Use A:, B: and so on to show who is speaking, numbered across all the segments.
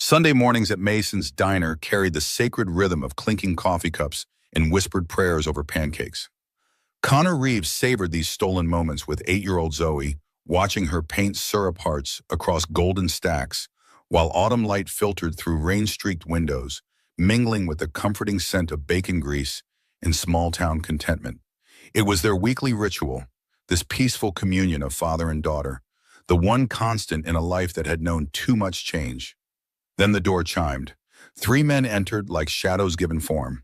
A: Sunday mornings at Mason's Diner carried the sacred rhythm of clinking coffee cups and whispered prayers over pancakes. Connor Reeves savored these stolen moments with 8-year-old Zoe, watching her paint syrup hearts across golden stacks, while autumn light filtered through rain-streaked windows, mingling with the comforting scent of bacon grease and small-town contentment. It was their weekly ritual, this peaceful communion of father and daughter, the one constant in a life that had known too much change. Then the door chimed. 3 men entered like shadows given form.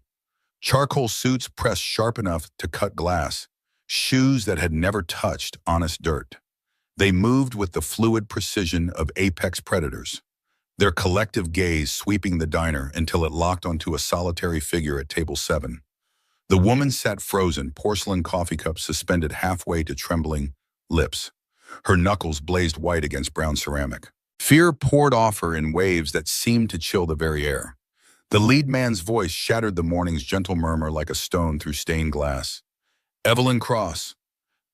A: Charcoal suits pressed sharp enough to cut glass, shoes that had never touched honest dirt. They moved with the fluid precision of apex predators, their collective gaze sweeping the diner until it locked onto a solitary figure at table 7. The woman sat frozen, porcelain coffee cup suspended halfway to trembling lips. Her knuckles blazed white against brown ceramic. Fear poured off her in waves that seemed to chill the very air. The lead man's voice shattered the morning's gentle murmur like a stone through stained glass. Evelyn Cross.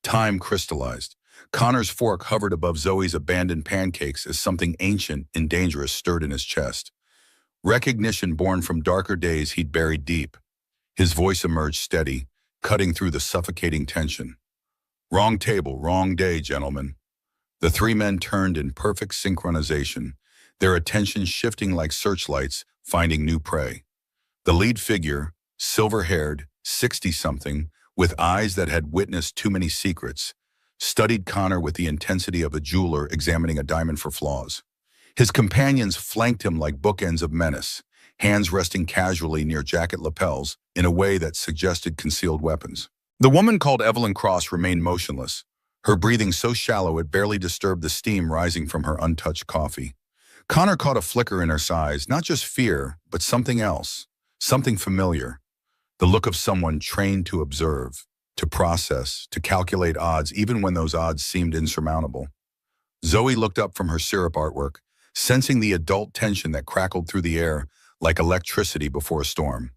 A: Time crystallized. Connor's fork hovered above Zoe's abandoned pancakes as something ancient and dangerous stirred in his chest. Recognition born from darker days he'd buried deep. His voice emerged steady, cutting through the suffocating tension. Wrong table, wrong day, gentlemen. The 3 men turned in perfect synchronization, their attention shifting like searchlights, finding new prey. The lead figure, silver-haired, 60-something, with eyes that had witnessed too many secrets, studied Connor with the intensity of a jeweler examining a diamond for flaws. His companions flanked him like bookends of menace, hands resting casually near jacket lapels in a way that suggested concealed weapons. The woman called Evelyn Cross remained motionless, her breathing so shallow it barely disturbed the steam rising from her untouched coffee. Connor caught a flicker in her eyes, not just fear, but something else, something familiar. The look of someone trained to observe, to process, to calculate odds even when those odds seemed insurmountable. Zoe looked up from her syrup artwork, sensing the adult tension that crackled through the air like electricity before a storm.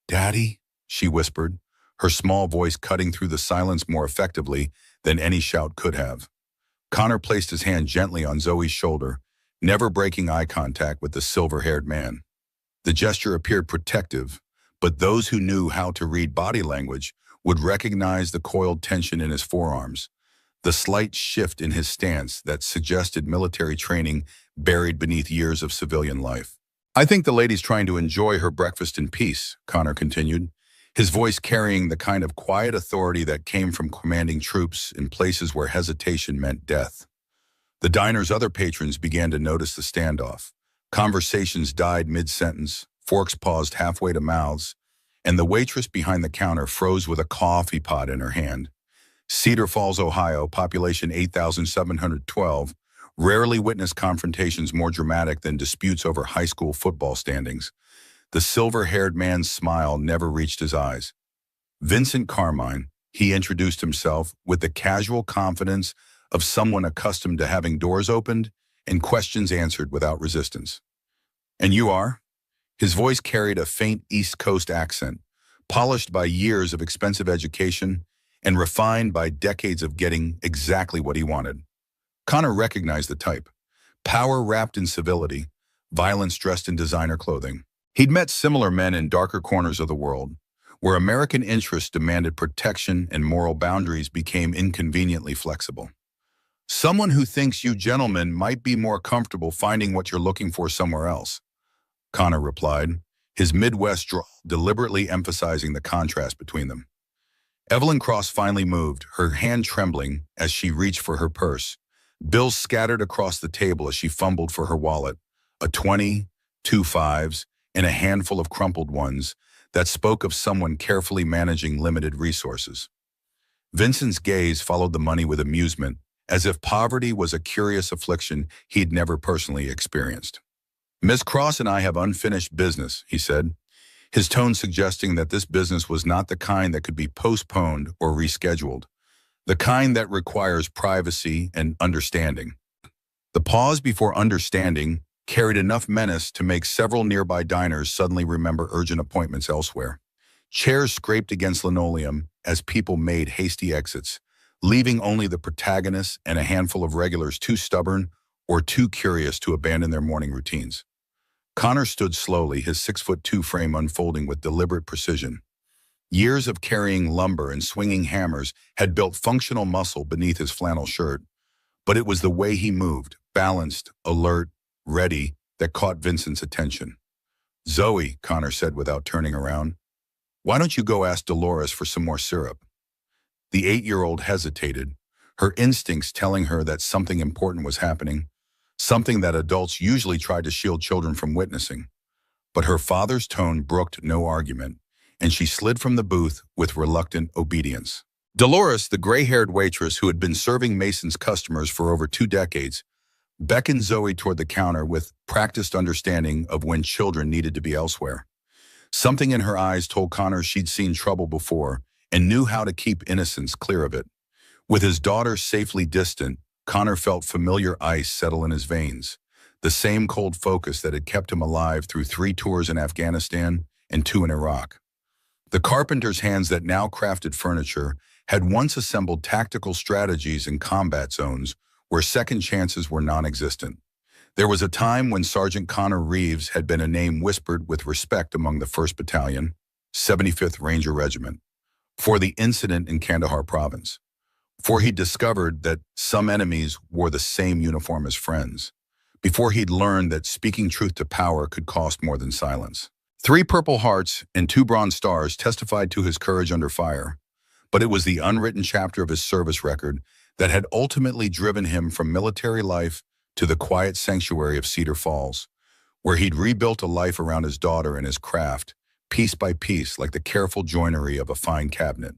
A: "Daddy," she whispered, her small voice cutting through the silence more effectively than any shout could have. Connor placed his hand gently on Zoe's shoulder, never breaking eye contact with the silver-haired man. The gesture appeared protective, but those who knew how to read body language would recognize the coiled tension in his forearms, the slight shift in his stance that suggested military training buried beneath years of civilian life. "I think the lady's trying to enjoy her breakfast in peace," Connor continued, his voice carrying the kind of quiet authority that came from commanding troops in places where hesitation meant death. The diner's other patrons began to notice the standoff. Conversations died mid-sentence, forks paused halfway to mouths, and the waitress behind the counter froze with a coffee pot in her hand. Cedar Falls, Ohio, population 8,712, rarely witnessed confrontations more dramatic than disputes over high school football standings. The silver-haired man's smile never reached his eyes. Vincent Carmine, he introduced himself with the casual confidence of someone accustomed to having doors opened and questions answered without resistance. "And you are?" His voice carried a faint East Coast accent, polished by years of expensive education and refined by decades of getting exactly what he wanted. Connor recognized the type. Power wrapped in civility, violence dressed in designer clothing. He'd met similar men in darker corners of the world, where American interests demanded protection and moral boundaries became inconveniently flexible. "Someone who thinks you gentlemen might be more comfortable finding what you're looking for somewhere else," Connor replied, his Midwest drawl deliberately emphasizing the contrast between them. Evelyn Cross finally moved, her hand trembling as she reached for her purse. Bills scattered across the table as she fumbled for her wallet, a 20, 2 fives, and a handful of crumpled ones that spoke of someone carefully managing limited resources. Vincent's gaze followed the money with amusement, as if poverty was a curious affliction he'd never personally experienced. "Miss Cross and I have unfinished business," he said, his tone suggesting that this business was not the kind that could be postponed or rescheduled, the kind that requires privacy and understanding. The pause before understanding carried enough menace to make several nearby diners suddenly remember urgent appointments elsewhere. Chairs scraped against linoleum as people made hasty exits, leaving only the protagonists and a handful of regulars too stubborn or too curious to abandon their morning routines. Connor stood slowly, his 6'2" frame unfolding with deliberate precision. Years of carrying lumber and swinging hammers had built functional muscle beneath his flannel shirt, but it was the way he moved, balanced, alert, ready, that caught Vincent's attention. "Zoe," Connor said without turning around, "why don't you go ask Dolores for some more syrup?" The 8-year-old hesitated, her instincts telling her that something important was happening, something that adults usually try to shield children from witnessing. But her father's tone brooked no argument, and she slid from the booth with reluctant obedience. Dolores, the gray-haired waitress who had been serving Mason's customers for over 2 decades, beckoned Zoe toward the counter with practiced understanding of when children needed to be elsewhere. Something in her eyes told Connor she'd seen trouble before and knew how to keep innocence clear of it. With his daughter safely distant, Connor felt familiar ice settle in his veins, the same cold focus that had kept him alive through 3 tours in Afghanistan and 2 in Iraq. The carpenter's hands that now crafted furniture had once assembled tactical strategies in combat zones where second chances were non-existent. There was a time when Sergeant Connor Reeves had been a name whispered with respect among the 1st Battalion, 75th Ranger Regiment, for the incident in Kandahar province. For he'd discovered that some enemies wore the same uniform as friends. Before he'd learned that speaking truth to power could cost more than silence. 3 Purple Hearts and 2 Bronze Stars testified to his courage under fire, but it was the unwritten chapter of his service record that had ultimately driven him from military life to the quiet sanctuary of Cedar Falls, where he'd rebuilt a life around his daughter and his craft, piece by piece, like the careful joinery of a fine cabinet.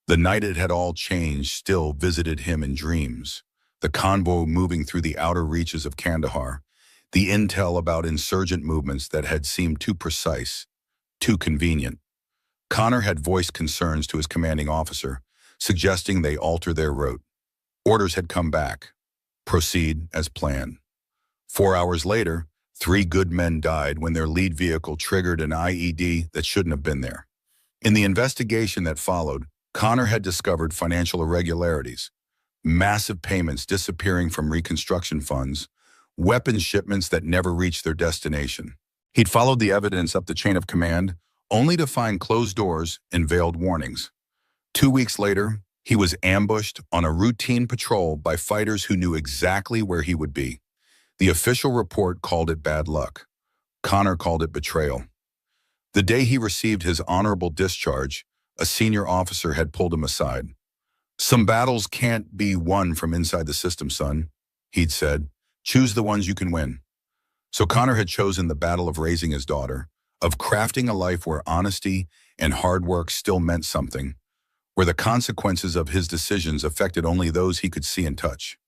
A: The night it had all changed still visited him in dreams, the convoy moving through the outer reaches of Kandahar, the intel about insurgent movements that had seemed too precise, too convenient. Connor had voiced concerns to his commanding officer, suggesting they alter their route. Orders had come back. Proceed as planned. 4 hours later, 3 good men died when their lead vehicle triggered an IED that shouldn't have been there. In the investigation that followed, Connor had discovered financial irregularities, massive payments disappearing from reconstruction funds, weapons shipments that never reached their destination. He'd followed the evidence up the chain of command, only to find closed doors and veiled warnings. 2 weeks later, he was ambushed on a routine patrol by fighters who knew exactly where he would be. The official report called it bad luck. Connor called it betrayal. The day he received his honorable discharge, a senior officer had pulled him aside. "Some battles can't be won from inside the system, son," he'd said. "Choose the ones you can win." So Connor had chosen the battle of raising his daughter, of crafting a life where honesty and hard work still meant something, where the consequences of his decisions affected only those he could see and touch.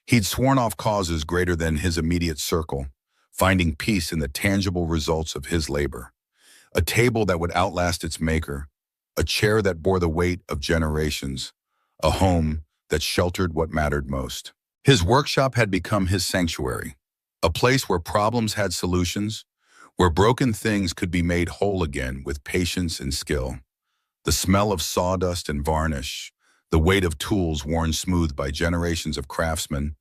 A: He'd sworn off causes greater than his immediate circle, finding peace in the tangible results of his labor. A table that would outlast its maker, a chair that bore the weight of generations, a home that sheltered what mattered most. His workshop had become his sanctuary, a place where problems had solutions, where broken things could be made whole again with patience and skill. The smell of sawdust and varnish, the weight of tools worn smooth by generations of craftsmen,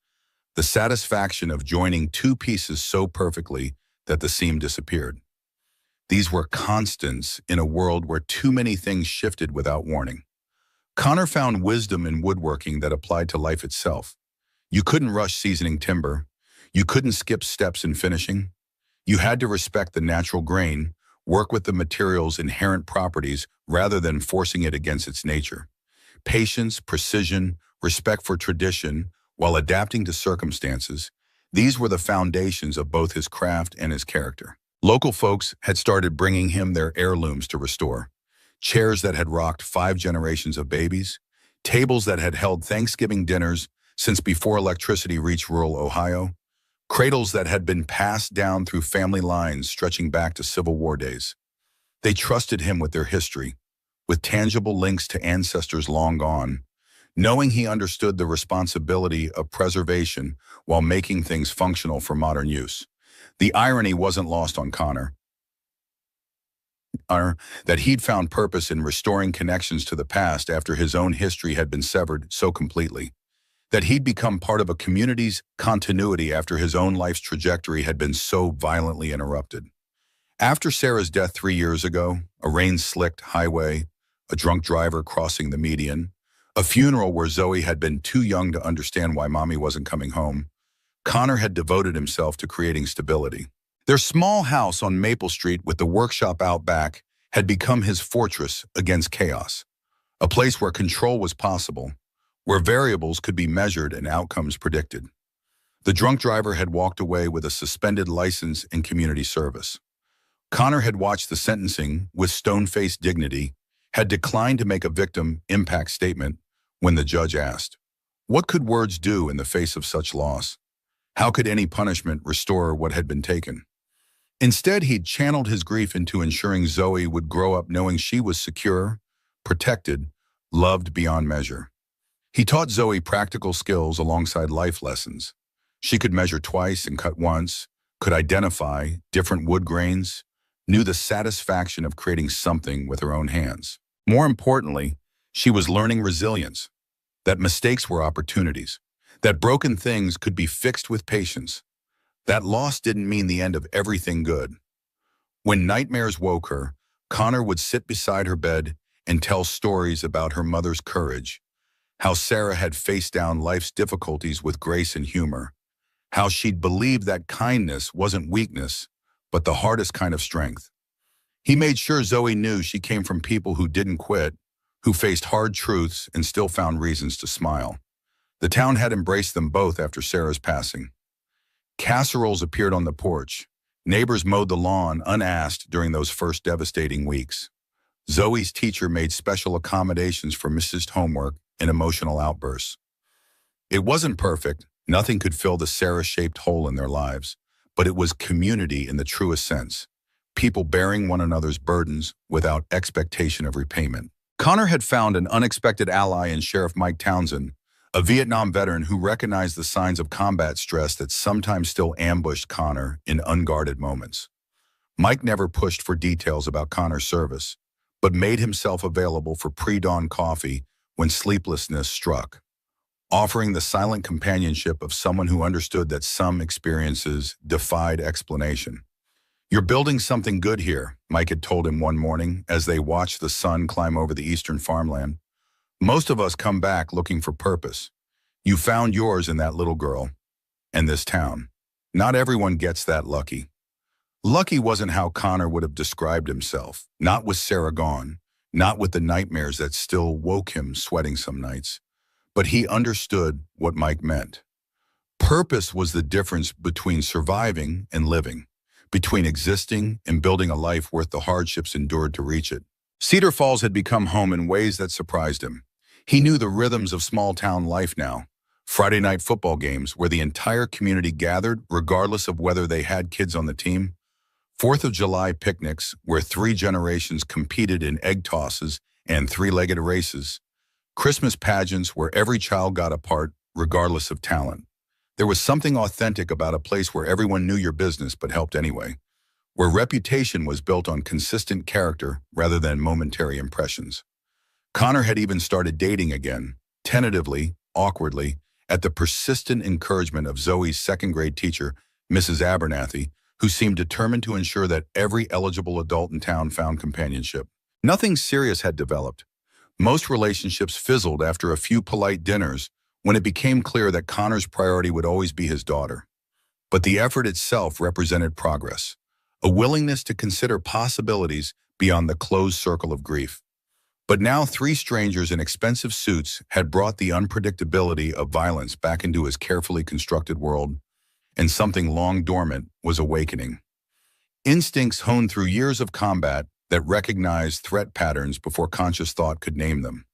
A: the satisfaction of joining 2 pieces so perfectly that the seam disappeared. These were constants in a world where too many things shifted without warning. Connor found wisdom in woodworking that applied to life itself. You couldn't rush seasoning timber. You couldn't skip steps in finishing. You had to respect the natural grain, work with the material's inherent properties rather than forcing it against its nature. Patience, precision, respect for tradition, while adapting to circumstances, these were the foundations of both his craft and his character. Local folks had started bringing him their heirlooms to restore. Chairs that had rocked 5 generations of babies, tables that had held Thanksgiving dinners since before electricity reached rural Ohio, cradles that had been passed down through family lines stretching back to Civil War days. They trusted him with their history, with tangible links to ancestors long gone, knowing he understood the responsibility of preservation while making things functional for modern use. The irony wasn't lost on Connor, that he'd found purpose in restoring connections to the past after his own history had been severed so completely. that he'd become part of a community's continuity after his own life's trajectory had been so violently interrupted. After Sarah's death 3 years ago, a rain-slicked highway, a drunk driver crossing the median, a funeral where Zoe had been too young to understand why mommy wasn't coming home, Connor had devoted himself to creating stability. Their small house on Maple Street with the workshop out back had become his fortress against chaos, a place where control was possible, where variables could be measured and outcomes predicted. The drunk driver had walked away with a suspended license and community service. Connor had watched the sentencing with stone-faced dignity, had declined to make a victim impact statement when the judge asked, "What could words do in the face of such loss? How could any punishment restore what had been taken?" Instead, he'd channeled his grief into ensuring Zoe would grow up knowing she was secure, protected, loved beyond measure. He taught Zoe practical skills alongside life lessons. She could measure twice and cut once, could identify different wood grains, knew the satisfaction of creating something with her own hands. More importantly, she was learning resilience, that mistakes were opportunities, that broken things could be fixed with patience. That loss didn't mean the end of everything good. When nightmares woke her, Connor would sit beside her bed and tell stories about her mother's courage, how Sarah had faced down life's difficulties with grace and humor, how she'd believed that kindness wasn't weakness, but the hardest kind of strength. He made sure Zoe knew she came from people who didn't quit, who faced hard truths and still found reasons to smile. The town had embraced them both after Sarah's passing. Casseroles appeared on the porch. Neighbors mowed the lawn unasked during those first devastating weeks. Zoe's teacher made special accommodations for missed homework and emotional outbursts. It wasn't perfect. Nothing could fill the Sarah-shaped hole in their lives, but it was community in the truest sense. People bearing one another's burdens without expectation of repayment. Connor had found an unexpected ally in Sheriff Mike Townsend, a Vietnam veteran who recognized the signs of combat stress that sometimes still ambushed Connor in unguarded moments. Mike never pushed for details about Connor's service, but made himself available for pre-dawn coffee when sleeplessness struck, offering the silent companionship of someone who understood that some experiences defied explanation. "You're building something good here," Mike had told him one morning as they watched the sun climb over the eastern farmland. "Most of us come back looking for purpose. You found yours in that little girl and this town. Not everyone gets that lucky." Lucky wasn't how Connor would have described himself, not with Sarah gone, not with the nightmares that still woke him sweating some nights. But he understood what Mike meant. Purpose was the difference between surviving and living, between existing and building a life worth the hardships endured to reach it. Cedar Falls had become home in ways that surprised him. He knew the rhythms of small-town life now. Friday night football games where the entire community gathered regardless of whether they had kids on the team. 4th of July picnics where 3 generations competed in egg tosses and 3-legged races. Christmas pageants where every child got a part regardless of talent. There was something authentic about a place where everyone knew your business but helped anyway, where reputation was built on consistent character rather than momentary impressions. Connor had even started dating again, tentatively, awkwardly, at the persistent encouragement of Zoe's second-grade teacher, Mrs. Abernathy, who seemed determined to ensure that every eligible adult in town found companionship. Nothing serious had developed. Most relationships fizzled after a few polite dinners when it became clear that Connor's priority would always be his daughter. But the effort itself represented progress, a willingness to consider possibilities beyond the closed circle of grief. But now 3 strangers in expensive suits had brought the unpredictability of violence back into his carefully constructed world, and something long dormant was awakening. Instincts honed through years of combat that recognized threat patterns before conscious thought could name them.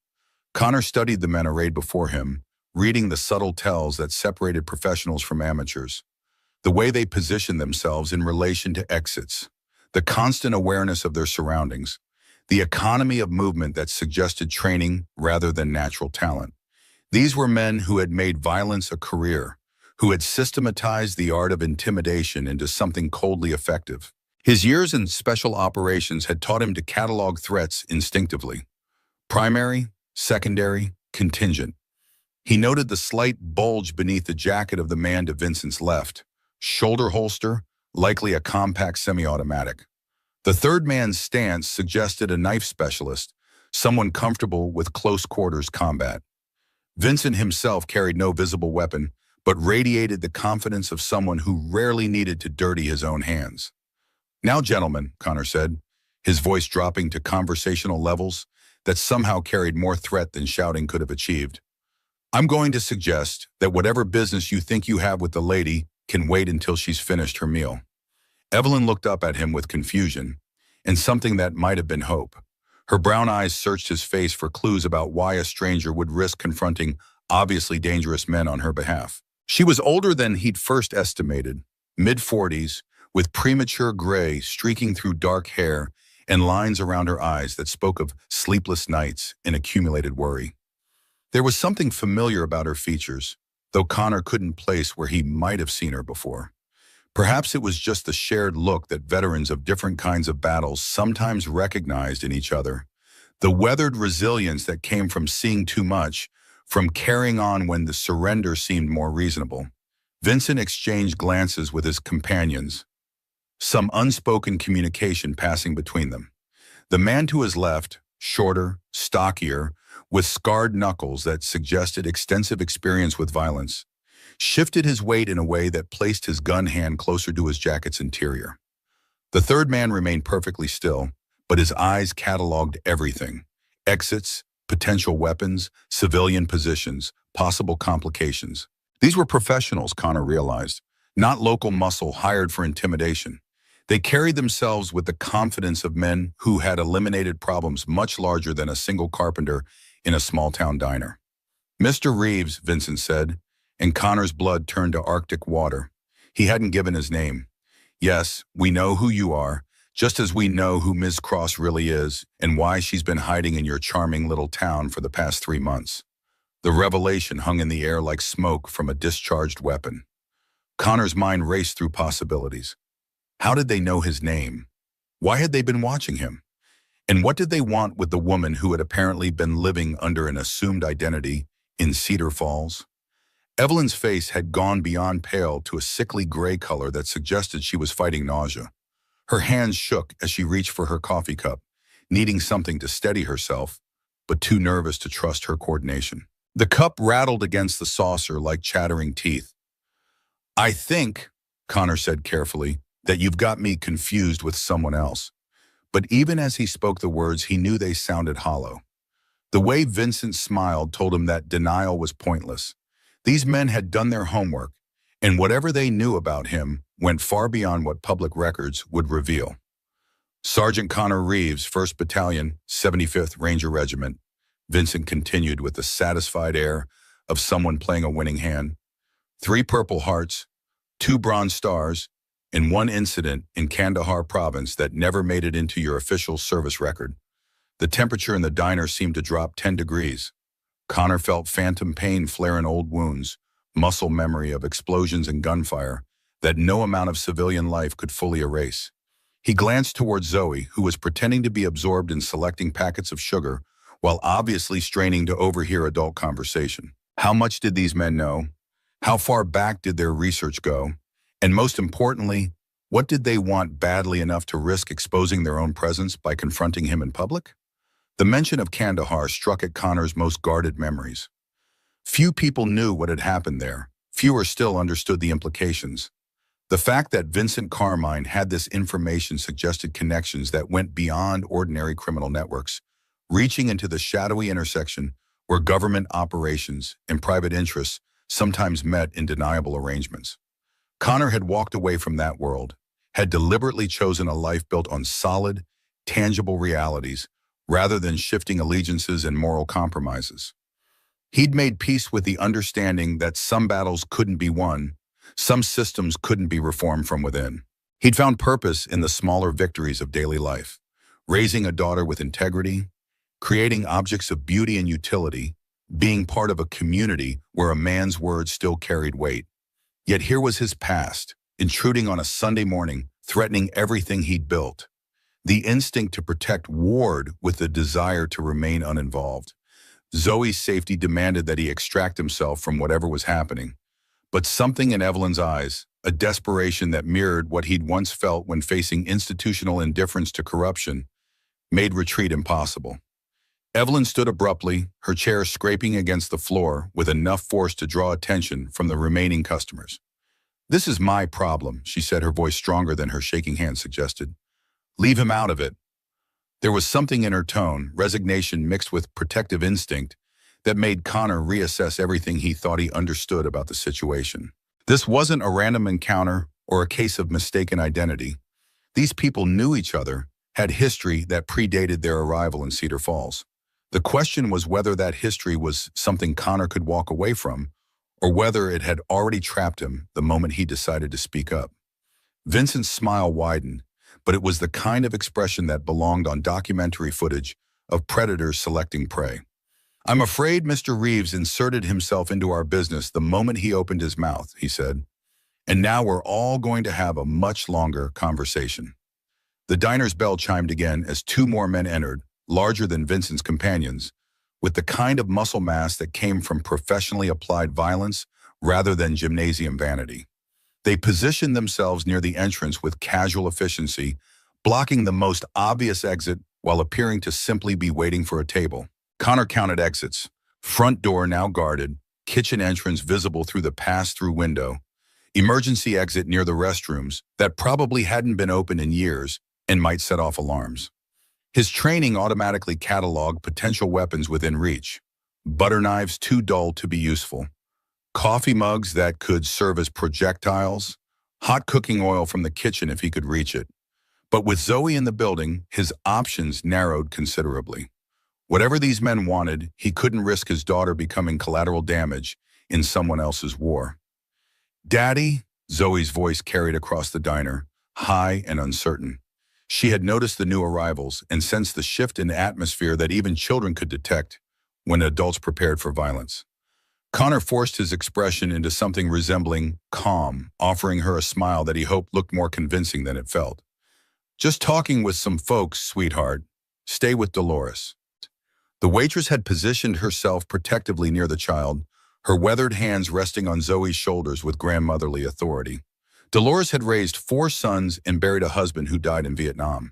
A: Connor studied the men arrayed before him, reading the subtle tells that separated professionals from amateurs, the way they positioned themselves in relation to exits, the constant awareness of their surroundings, the economy of movement that suggested training rather than natural talent. These were men who had made violence a career, who had systematized the art of intimidation into something coldly effective. His years in special operations had taught him to catalog threats instinctively. Primary, secondary, contingent. He noted the slight bulge beneath the jacket of the man to Vincent's left, shoulder holster, likely a compact semi-automatic. The third man's stance suggested a knife specialist, someone comfortable with close-quarters combat. Vincent himself carried no visible weapon, but radiated the confidence of someone who rarely needed to dirty his own hands. "Now, gentlemen," Connor said, his voice dropping to conversational levels that somehow carried more threat than shouting could have achieved. "I'm going to suggest that whatever business you think you have with the lady can wait until she's finished her meal." Evelyn looked up at him with confusion and something that might have been hope. Her brown eyes searched his face for clues about why a stranger would risk confronting obviously dangerous men on her behalf. She was older than he'd first estimated, mid-40s, with premature gray streaking through dark hair and lines around her eyes that spoke of sleepless nights and accumulated worry. There was something familiar about her features, though Connor couldn't place where he might have seen her before. Perhaps it was just the shared look that veterans of different kinds of battles sometimes recognized in each other. The weathered resilience that came from seeing too much, from carrying on when the surrender seemed more reasonable. Vincent exchanged glances with his companions, some unspoken communication passing between them. The man to his left, shorter, stockier, with scarred knuckles that suggested extensive experience with violence, shifted his weight in a way that placed his gun hand closer to his jacket's interior. The third man remained perfectly still, but his eyes cataloged everything: exits, potential weapons, civilian positions, possible complications. These were professionals, Connor realized, not local muscle hired for intimidation. They carried themselves with the confidence of men who had eliminated problems much larger than a single carpenter in a small-town diner. "Mr. Reeves," Vincent said, and Connor's blood turned to Arctic water. He hadn't given his name. "Yes, we know who you are, just as we know who Ms. Cross really is and why she's been hiding in your charming little town for the past 3 months." The revelation hung in the air like smoke from a discharged weapon. Connor's mind raced through possibilities. How did they know his name? Why had they been watching him? And what did they want with the woman who had apparently been living under an assumed identity in Cedar Falls? Evelyn's face had gone beyond pale to a sickly gray color that suggested she was fighting nausea. Her hands shook as she reached for her coffee cup, needing something to steady herself, but too nervous to trust her coordination. The cup rattled against the saucer like chattering teeth. "I think," Connor said carefully, "that you've got me confused with someone else." But even as he spoke the words, he knew they sounded hollow. The way Vincent smiled told him that denial was pointless. These men had done their homework, and whatever they knew about him went far beyond what public records would reveal. "Sergeant Connor Reeves, 1st Battalion, 75th Ranger Regiment," Vincent continued with the satisfied air of someone playing a winning hand. "3 Purple Hearts, 2 Bronze Stars, and 1 incident in Kandahar province that never made it into your official service record." The temperature in the diner seemed to drop 10 degrees. Connor felt phantom pain flare in old wounds, muscle memory of explosions and gunfire that no amount of civilian life could fully erase. He glanced toward Zoe, who was pretending to be absorbed in selecting packets of sugar while obviously straining to overhear adult conversation. How much did these men know? How far back did their research go? And most importantly, what did they want badly enough to risk exposing their own presence by confronting him in public? The mention of Kandahar struck at Connor's most guarded memories. Few people knew what had happened there. Fewer still understood the implications. The fact that Vincent Carmine had this information suggested connections that went beyond ordinary criminal networks, reaching into the shadowy intersection where government operations and private interests sometimes met in deniable arrangements. Connor had walked away from that world, had deliberately chosen a life built on solid, tangible realities rather than shifting allegiances and moral compromises. He'd made peace with the understanding that some battles couldn't be won, some systems couldn't be reformed from within. He'd found purpose in the smaller victories of daily life, raising a daughter with integrity, creating objects of beauty and utility, being part of a community where a man's words still carried weight. Yet here was his past, intruding on a Sunday morning, threatening everything he'd built. The instinct to protect warred with the desire to remain uninvolved. Zoe's safety demanded that he extract himself from whatever was happening. But something in Evelyn's eyes, a desperation that mirrored what he'd once felt when facing institutional indifference to corruption, made retreat impossible. Evelyn stood abruptly, her chair scraping against the floor with enough force to draw attention from the remaining customers. "This is my problem," she said, her voice stronger than her shaking hand suggested. "Leave him out of it." There was something in her tone, resignation mixed with protective instinct, that made Connor reassess everything he thought he understood about the situation. This wasn't a random encounter or a case of mistaken identity. These people knew each other, had history that predated their arrival in Cedar Falls. The question was whether that history was something Connor could walk away from, or whether it had already trapped him the moment he decided to speak up. Vincent's smile widened, but it was the kind of expression that belonged on documentary footage of predators selecting prey. "I'm afraid Mr. Reeves inserted himself into our business the moment he opened his mouth," he said. "And now we're all going to have a much longer conversation." The diner's bell chimed again as two more men entered, larger than Vincent's companions, with the kind of muscle mass that came from professionally applied violence rather than gymnasium vanity. They positioned themselves near the entrance with casual efficiency, blocking the most obvious exit while appearing to simply be waiting for a table. Connor counted exits: front door now guarded, kitchen entrance visible through the pass-through window, emergency exit near the restrooms that probably hadn't been opened in years and might set off alarms. His training automatically cataloged potential weapons within reach: butter knives too dull to be useful, coffee mugs that could serve as projectiles, hot cooking oil from the kitchen if he could reach it. But with Zoe in the building, his options narrowed considerably. Whatever these men wanted, he couldn't risk his daughter becoming collateral damage in someone else's war. "Daddy?" Zoe's voice carried across the diner, high and uncertain. She had noticed the new arrivals and sensed the shift in atmosphere that even children could detect when adults prepared for violence. Connor forced his expression into something resembling calm, offering her a smile that he hoped looked more convincing than it felt. "Just talking with some folks, sweetheart. Stay with Dolores." The waitress had positioned herself protectively near the child, her weathered hands resting on Zoe's shoulders with grandmotherly authority. Dolores had raised 4 sons and buried a husband who died in Vietnam.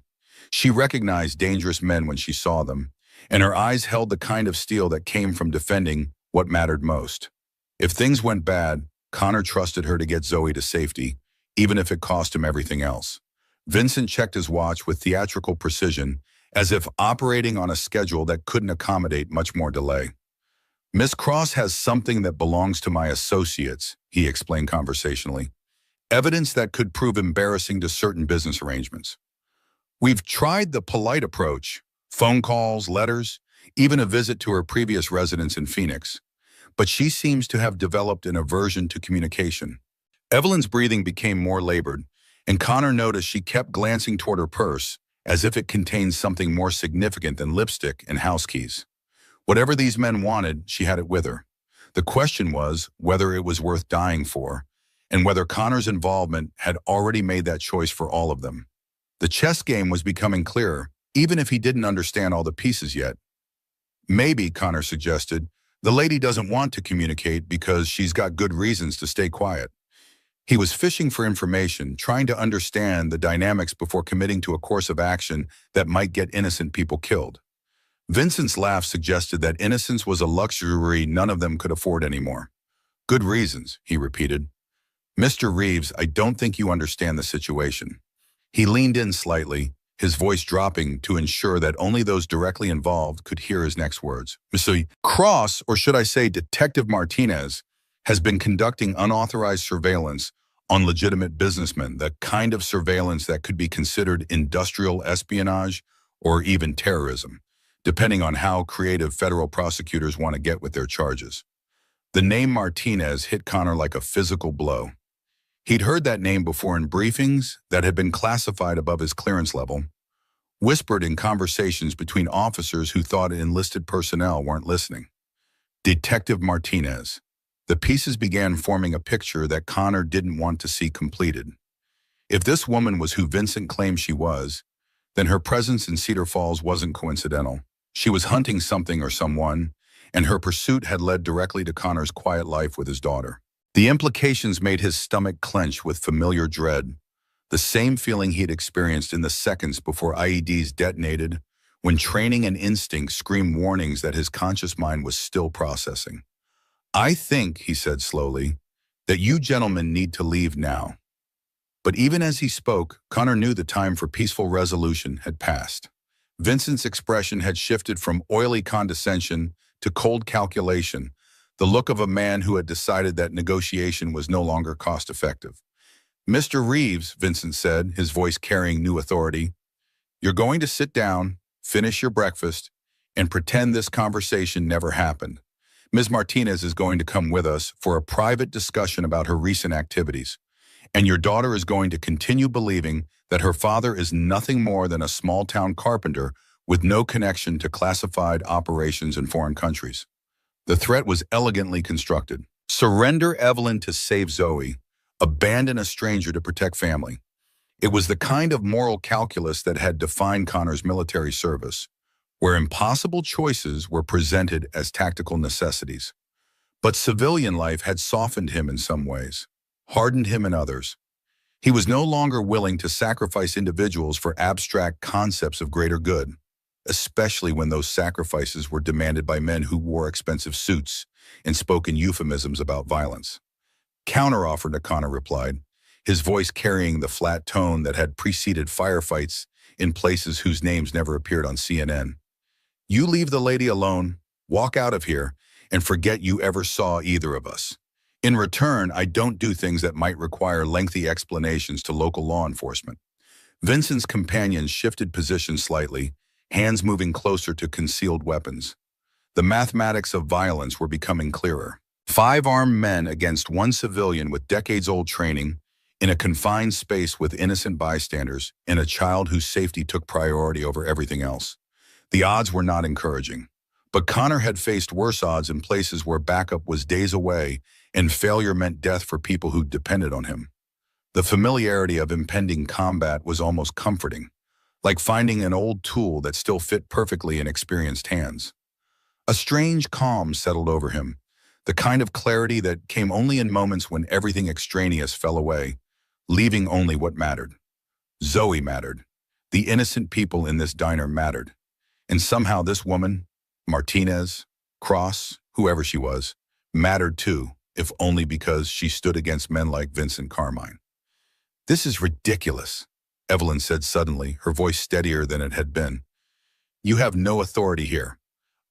A: She recognized dangerous men when she saw them, and her eyes held the kind of steel that came from defending what mattered most. If things went bad, Connor trusted her to get Zoe to safety, even if it cost him everything else. Vincent checked his watch with theatrical precision, as if operating on a schedule that couldn't accommodate much more delay. "Miss Cross has something that belongs to my associates," he explained conversationally. "Evidence that could prove embarrassing to certain business arrangements. We've tried the polite approach, phone calls, letters, even a visit to her previous residence in Phoenix, but she seems to have developed an aversion to communication." Evelyn's breathing became more labored, and Connor noticed she kept glancing toward her purse, as if it contained something more significant than lipstick and house keys. Whatever these men wanted, she had it with her. The question was whether it was worth dying for, and whether Connor's involvement had already made that choice for all of them. The chess game was becoming clearer, even if he didn't understand all the pieces yet. "Maybe," Connor suggested, "the lady doesn't want to communicate because she's got good reasons to stay quiet." He was fishing for information, trying to understand the dynamics before committing to a course of action that might get innocent people killed. Vincent's laugh suggested that innocence was a luxury none of them could afford anymore. "Good reasons," he repeated. "Mr. Reeves, I don't think you understand the situation." He leaned in slightly, his voice dropping to ensure that only those directly involved could hear his next words. "Mr. Cross, or should I say Detective Martinez, has been conducting unauthorized surveillance on legitimate businessmen, the kind of surveillance that could be considered industrial espionage or even terrorism, depending on how creative federal prosecutors want to get with their charges." The name Martinez hit Connor like a physical blow. He'd heard that name before in briefings that had been classified above his clearance level, whispered in conversations between officers who thought enlisted personnel weren't listening. Detective Martinez. The pieces began forming a picture that Connor didn't want to see completed. If this woman was who Vincent claimed she was, then her presence in Cedar Falls wasn't coincidental. She was hunting something or someone, and her pursuit had led directly to Connor's quiet life with his daughter. The implications made his stomach clench with familiar dread, the same feeling he'd experienced in the seconds before IEDs detonated, when training and instinct screamed warnings that his conscious mind was still processing. "I think," he said slowly, "that you gentlemen need to leave now." But even as he spoke, Connor knew the time for peaceful resolution had passed. Vincent's expression had shifted from oily condescension to cold calculation, the look of a man who had decided that negotiation was no longer cost-effective. "Mr. Reeves," Vincent said, his voice carrying new authority, "you're going to sit down, finish your breakfast, and pretend this conversation never happened. Ms. Martinez is going to come with us for a private discussion about her recent activities, and your daughter is going to continue believing that her father is nothing more than a small-town carpenter with no connection to classified operations in foreign countries." The threat was elegantly constructed. Surrender Evelyn to save Zoe. Abandon a stranger to protect family. It was the kind of moral calculus that had defined Connor's military service, where impossible choices were presented as tactical necessities. But civilian life had softened him in some ways, hardened him in others. He was no longer willing to sacrifice individuals for abstract concepts of greater good, especially when those sacrifices were demanded by men who wore expensive suits and spoke in euphemisms about violence. "Counteroffer," Connor replied, his voice carrying the flat tone that had preceded firefights in places whose names never appeared on CNN. "You leave the lady alone, walk out of here, and forget you ever saw either of us. In return, I don't do things that might require lengthy explanations to local law enforcement." Vincent's companions shifted positions slightly, hands moving closer to concealed weapons. The mathematics of violence were becoming clearer. 5 armed men against 1 civilian with decades-old training, in a confined space with innocent bystanders and a child whose safety took priority over everything else. The odds were not encouraging. But Connor had faced worse odds in places where backup was days away and failure meant death for people who depended on him. The familiarity of impending combat was almost comforting, like finding an old tool that still fit perfectly in experienced hands. A strange calm settled over him, the kind of clarity that came only in moments when everything extraneous fell away, leaving only what mattered. Zoe mattered. The innocent people in this diner mattered. And somehow this woman, Martinez, Cross, whoever she was, mattered too, if only because she stood against men like Vincent Carmine. "This is ridiculous," Evelyn said suddenly, her voice steadier than it had been. "You have no authority here.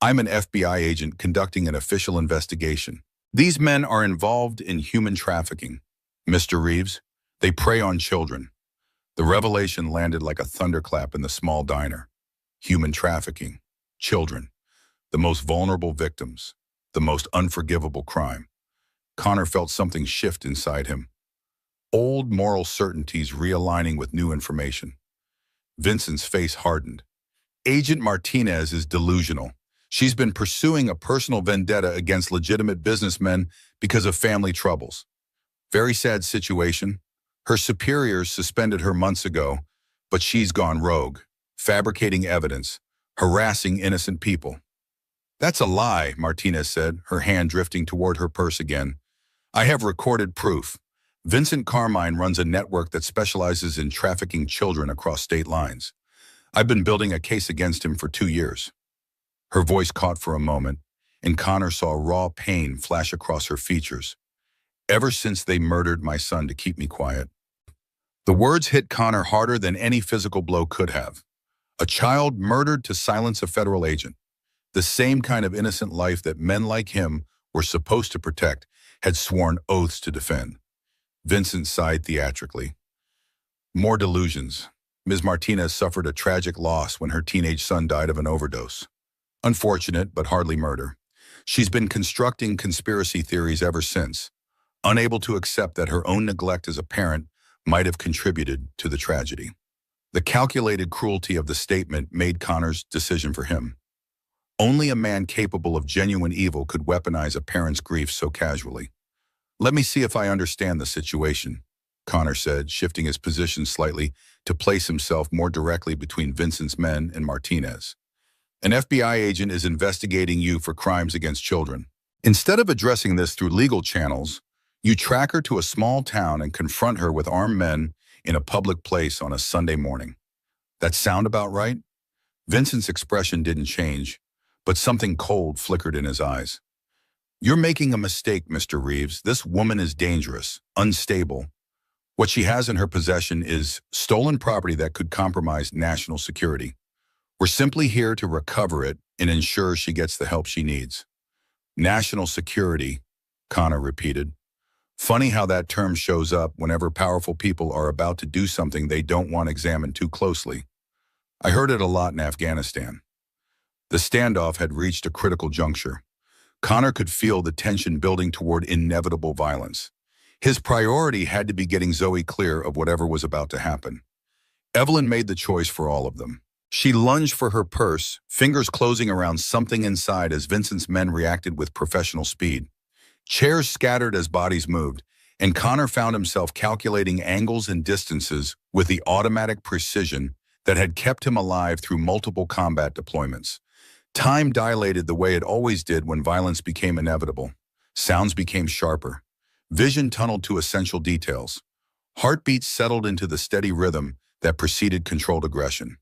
A: I'm an FBI agent conducting an official investigation. These men are involved in human trafficking. Mr. Reeves, they prey on children." The revelation landed like a thunderclap in the small diner. Human trafficking, children, the most vulnerable victims, the most unforgivable crime. Connor felt something shift inside him. Old moral certainties realigning with new information. Vincent's face hardened. "Agent Martinez is delusional. She's been pursuing a personal vendetta against legitimate businessmen because of family troubles. Very sad situation. Her superiors suspended her months ago, but she's gone rogue, fabricating evidence, harassing innocent people." "That's a lie," Martinez said, her hand drifting toward her purse again. "I have recorded proof. Vincent Carmine runs a network that specializes in trafficking children across state lines. I've been building a case against him for 2 years. Her voice caught for a moment, and Connor saw raw pain flash across her features. "Ever since they murdered my son to keep me quiet." The words hit Connor harder than any physical blow could have. A child murdered to silence a federal agent. The same kind of innocent life that men like him were supposed to protect had sworn oaths to defend. Vincent sighed theatrically. "More delusions. Ms. Martinez suffered a tragic loss when her teenage son died of an overdose. Unfortunate, but hardly murder. She's been constructing conspiracy theories ever since, unable to accept that her own neglect as a parent might have contributed to the tragedy." The calculated cruelty of the statement made Connor's decision for him. Only a man capable of genuine evil could weaponize a parent's grief so casually. "Let me see if I understand the situation," Connor said, shifting his position slightly to place himself more directly between Vincent's men and Martinez. An FBI agent is investigating you for crimes against children. Instead of addressing this through legal channels, you track her to a small town and confront her with armed men in a public place on a Sunday morning. That sound about right? Vincent's expression didn't change, but something cold flickered in his eyes. You're making a mistake, Mr. Reeves. This woman is dangerous, unstable. What she has in her possession is stolen property that could compromise national security. We're simply here to recover it and ensure she gets the help she needs. National security, Connor repeated. Funny how that term shows up whenever powerful people are about to do something they don't want examined too closely. I heard it a lot in Afghanistan. The standoff had reached a critical juncture. Connor could feel the tension building toward inevitable violence. His priority had to be getting Zoe clear of whatever was about to happen. Evelyn made the choice for all of them. She lunged for her purse, fingers closing around something inside as Vincent's men reacted with professional speed. Chairs scattered as bodies moved, and Connor found himself calculating angles and distances with the automatic precision that had kept him alive through multiple combat deployments. Time dilated the way it always did when violence became inevitable. Sounds became sharper. Vision tunneled to essential details. Heartbeats settled into the steady rhythm that preceded controlled aggression.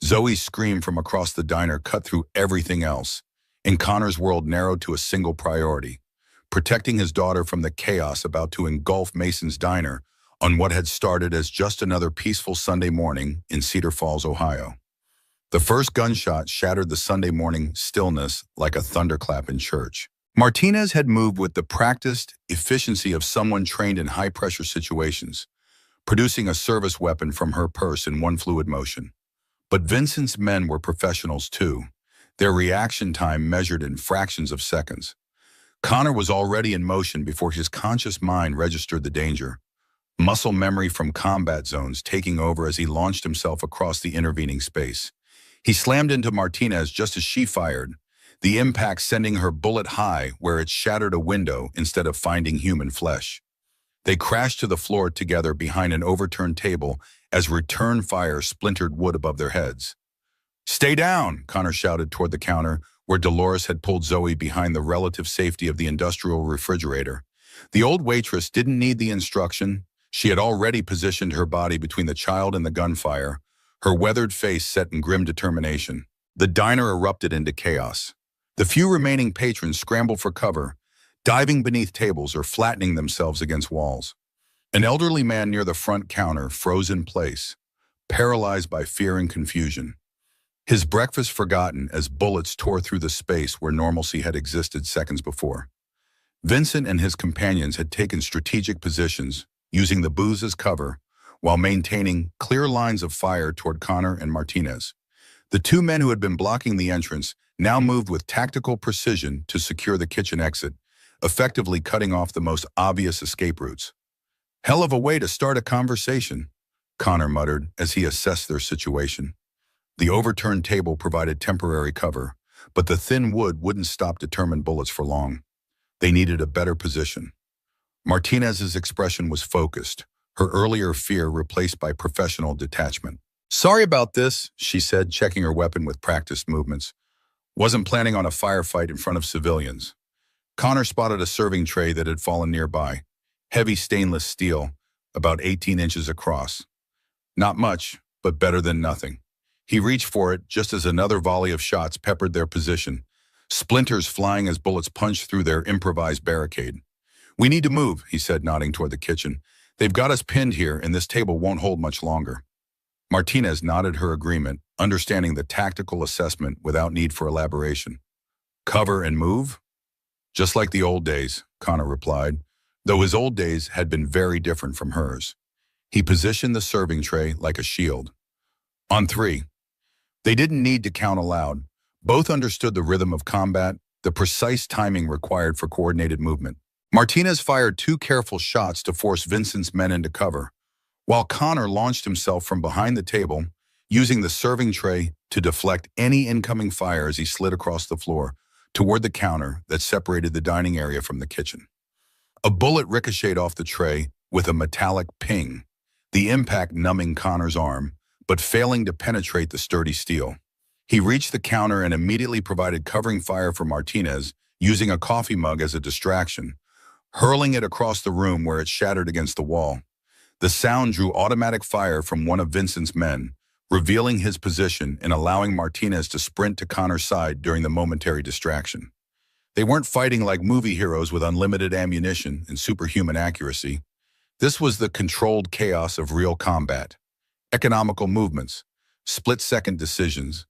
A: Zoe's scream from across the diner cut through everything else, and Connor's world narrowed to a single priority: protecting his daughter from the chaos about to engulf Mason's diner on what had started as just another peaceful Sunday morning in Cedar Falls, Ohio. The first gunshot shattered the Sunday morning stillness like a thunderclap in church. Martinez had moved with the practiced efficiency of someone trained in high-pressure situations, producing a service weapon from her purse in one fluid motion. But Vincent's men were professionals too, their reaction time measured in fractions of seconds. Connor was already in motion before his conscious mind registered the danger, muscle memory from combat zones taking over as he launched himself across the intervening space. He slammed into Martinez just as she fired, the impact sending her bullet high where it shattered a window instead of finding human flesh. They crashed to the floor together behind an overturned table as return fire splintered wood above their heads. "Stay down," Connor shouted toward the counter where Dolores had pulled Zoe behind the relative safety of the industrial refrigerator. The old waitress didn't need the instruction. She had already positioned her body between the child and the gunfire, her weathered face set in grim determination. The diner erupted into chaos. The few remaining patrons scrambled for cover, diving beneath tables or flattening themselves against walls. An elderly man near the front counter froze in place, paralyzed by fear and confusion. His breakfast forgotten as bullets tore through the space where normalcy had existed seconds before. Vincent and his companions had taken strategic positions, using the booze as cover, while maintaining clear lines of fire toward Connor and Martinez. The two men who had been blocking the entrance now moved with tactical precision to secure the kitchen exit, effectively cutting off the most obvious escape routes. "Hell of a way to start a conversation," Connor muttered as he assessed their situation. The overturned table provided temporary cover, but the thin wood wouldn't stop determined bullets for long. They needed a better position. Martinez's expression was focused, her earlier fear replaced by professional detachment. "Sorry about this," she said, checking her weapon with practiced movements. "Wasn't planning on a firefight in front of civilians." Connor spotted a serving tray that had fallen nearby, heavy stainless steel, about 18 inches across. Not much, but better than nothing. He reached for it just as another volley of shots peppered their position, splinters flying as bullets punched through their improvised barricade. "We need to move," he said, nodding toward the kitchen. "They've got us pinned here, and this table won't hold much longer." Martinez nodded her agreement, understanding the tactical assessment without need for elaboration. "Cover and move?" "Just like the old days," Connor replied, though his old days had been very different from hers. He positioned the serving tray like a shield. "On three." They didn't need to count aloud. Both understood the rhythm of combat, the precise timing required for coordinated movement. Martinez fired 2 careful shots to force Vincent's men into cover, while Connor launched himself from behind the table, using the serving tray to deflect any incoming fire as he slid across the floor toward the counter that separated the dining area from the kitchen. A bullet ricocheted off the tray with a metallic ping, the impact numbing Connor's arm, but failing to penetrate the sturdy steel. He reached the counter and immediately provided covering fire for Martinez, using a coffee mug as a distraction, hurling it across the room where it shattered against the wall. The sound drew automatic fire from one of Vincent's men, revealing his position and allowing Martinez to sprint to Connor's side during the momentary distraction. They weren't fighting like movie heroes with unlimited ammunition and superhuman accuracy. This was the controlled chaos of real combat. Economical movements, split-second decisions,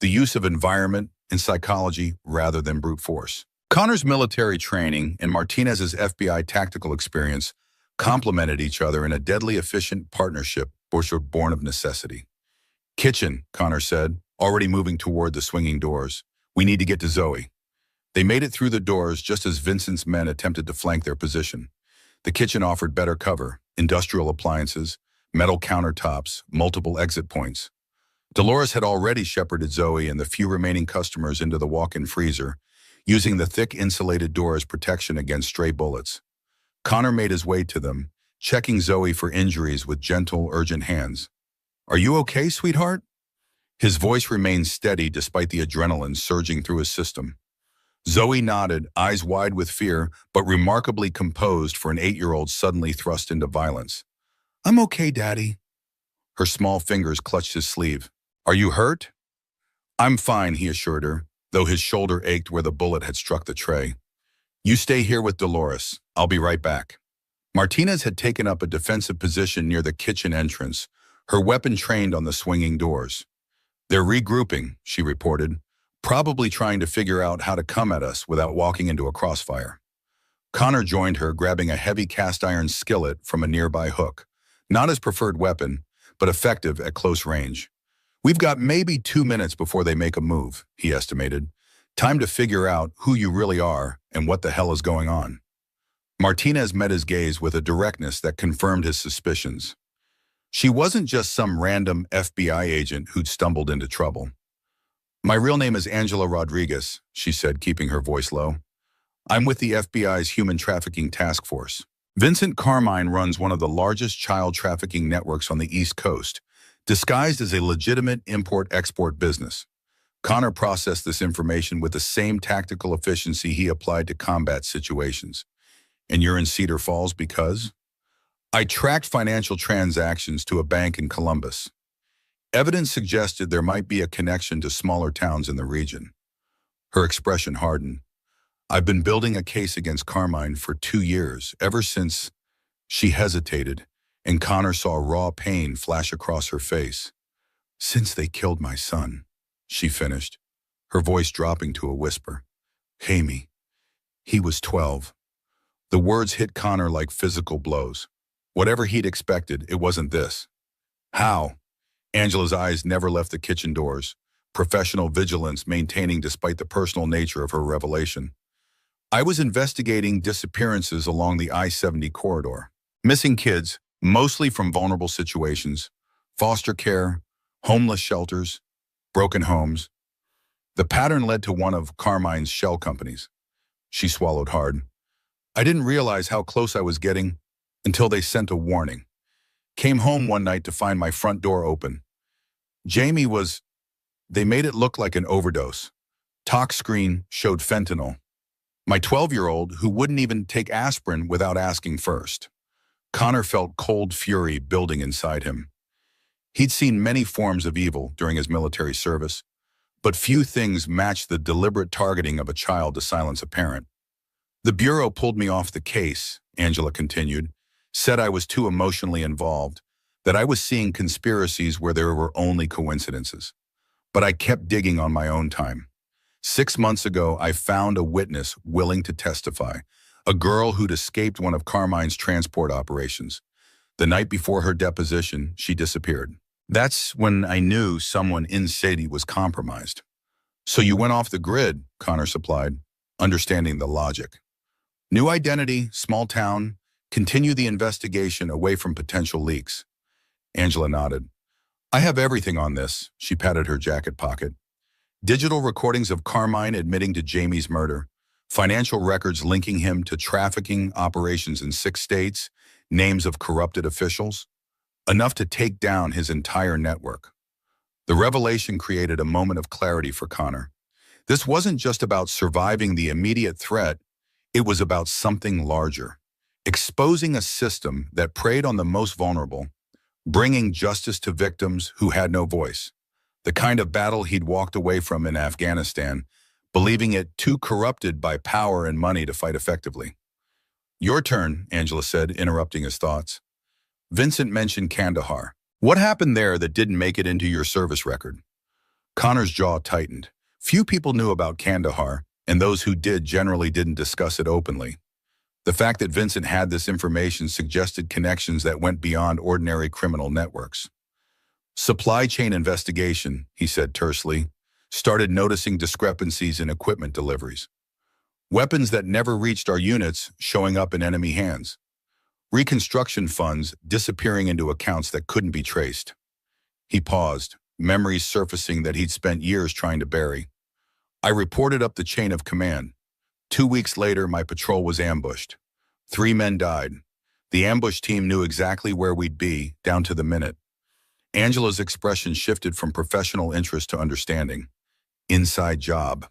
A: the use of environment and psychology rather than brute force. Connor's military training and Martinez's FBI tactical experience complemented each other in a deadly efficient partnership born of necessity. "Kitchen," Connor said, already moving toward the swinging doors. "We need to get to Zoe." They made it through the doors just as Vincent's men attempted to flank their position. The kitchen offered better cover, industrial appliances, metal countertops, multiple exit points. Dolores had already shepherded Zoe and the few remaining customers into the walk-in freezer, using the thick insulated door as protection against stray bullets. Connor made his way to them, checking Zoe for injuries with gentle, urgent hands. "Are you okay, sweetheart?" His voice remained steady despite the adrenaline surging through his system. Zoe nodded, eyes wide with fear, but remarkably composed for an 8-year-old suddenly thrust into violence. "I'm okay, Daddy." Her small fingers clutched his sleeve. "Are you hurt?" "I'm fine," he assured her, though his shoulder ached where the bullet had struck the tray. "You stay here with Dolores. I'll be right back." Martinez had taken up a defensive position near the kitchen entrance, her weapon trained on the swinging doors. "They're regrouping," she reported, "probably trying to figure out how to come at us without walking into a crossfire." Connor joined her, grabbing a heavy cast-iron skillet from a nearby hook. Not his preferred weapon, but effective at close range. "We've got maybe 2 minutes before they make a move," he estimated. "Time to figure out who you really are and what the hell is going on." Martinez met his gaze with a directness that confirmed his suspicions. She wasn't just some random FBI agent who'd stumbled into trouble. "My real name is Angela Rodriguez," she said, keeping her voice low. "I'm with the FBI's Human Trafficking Task Force. Vincent Carmine runs one of the largest child trafficking networks on the East Coast, disguised as a legitimate import-export business. Connor processed this information with the same tactical efficiency he applied to combat situations. And you're in Cedar Falls because? I tracked financial transactions to a bank in Columbus. Evidence suggested there might be a connection to smaller towns in the region. Her expression hardened. I've been building a case against Carmine for 2 years, ever since. She hesitated, and Connor saw raw pain flash across her face. Since they killed my son, she finished, her voice dropping to a whisper. Jamie. He was 12. The words hit Connor like physical blows. Whatever he'd expected, it wasn't this. How? Angela's eyes never left the kitchen doors, professional vigilance maintaining despite the personal nature of her revelation. I was investigating disappearances along the I-70 corridor. Missing kids, mostly from vulnerable situations, foster care, homeless shelters, broken homes. The pattern led to one of Carmine's shell companies. She swallowed hard. I didn't realize how close I was getting until they sent a warning. Came home one night to find my front door open. Jamie was... They made it look like an overdose. Talk screen showed fentanyl. My 12-year-old, who wouldn't even take aspirin without asking first. Connor felt cold fury building inside him. He'd seen many forms of evil during his military service, but few things matched the deliberate targeting of a child to silence a parent. The Bureau pulled me off the case, Angela continued, said I was too emotionally involved, that I was seeing conspiracies where there were only coincidences. But I kept digging on my own time. 6 months ago, I found a witness willing to testify, a girl who'd escaped one of Carmine's transport operations. The night before her deposition, she disappeared. That's when I knew someone in Sadie was compromised. So you went off the grid, Connor supplied, understanding the logic. New identity, small town, continue the investigation away from potential leaks. Angela nodded. I have everything on this, she patted her jacket pocket. Digital recordings of Carmine admitting to Jamie's murder, financial records linking him to trafficking operations in 6 states, names of corrupted officials, enough to take down his entire network. The revelation created a moment of clarity for Connor. This wasn't just about surviving the immediate threat, it was about something larger. Exposing a system that preyed on the most vulnerable, bringing justice to victims who had no voice. The kind of battle he'd walked away from in Afghanistan, believing it too corrupted by power and money to fight effectively. "Your turn," Angela said, interrupting his thoughts. Vincent mentioned Kandahar. "What happened there that didn't make it into your service record?" Connor's jaw tightened. Few people knew about Kandahar, and those who did generally didn't discuss it openly. The fact that Vincent had this information suggested connections that went beyond ordinary criminal networks. "Supply chain investigation," he said tersely, started noticing discrepancies in equipment deliveries. Weapons that never reached our units showing up in enemy hands. Reconstruction funds disappearing into accounts that couldn't be traced. He paused, memories surfacing that he'd spent years trying to bury. "I reported up the chain of command. 2 weeks later, my patrol was ambushed. 3 men died. The ambush team knew exactly where we'd be, down to the minute." Angela's expression shifted from professional interest to understanding. "Inside job."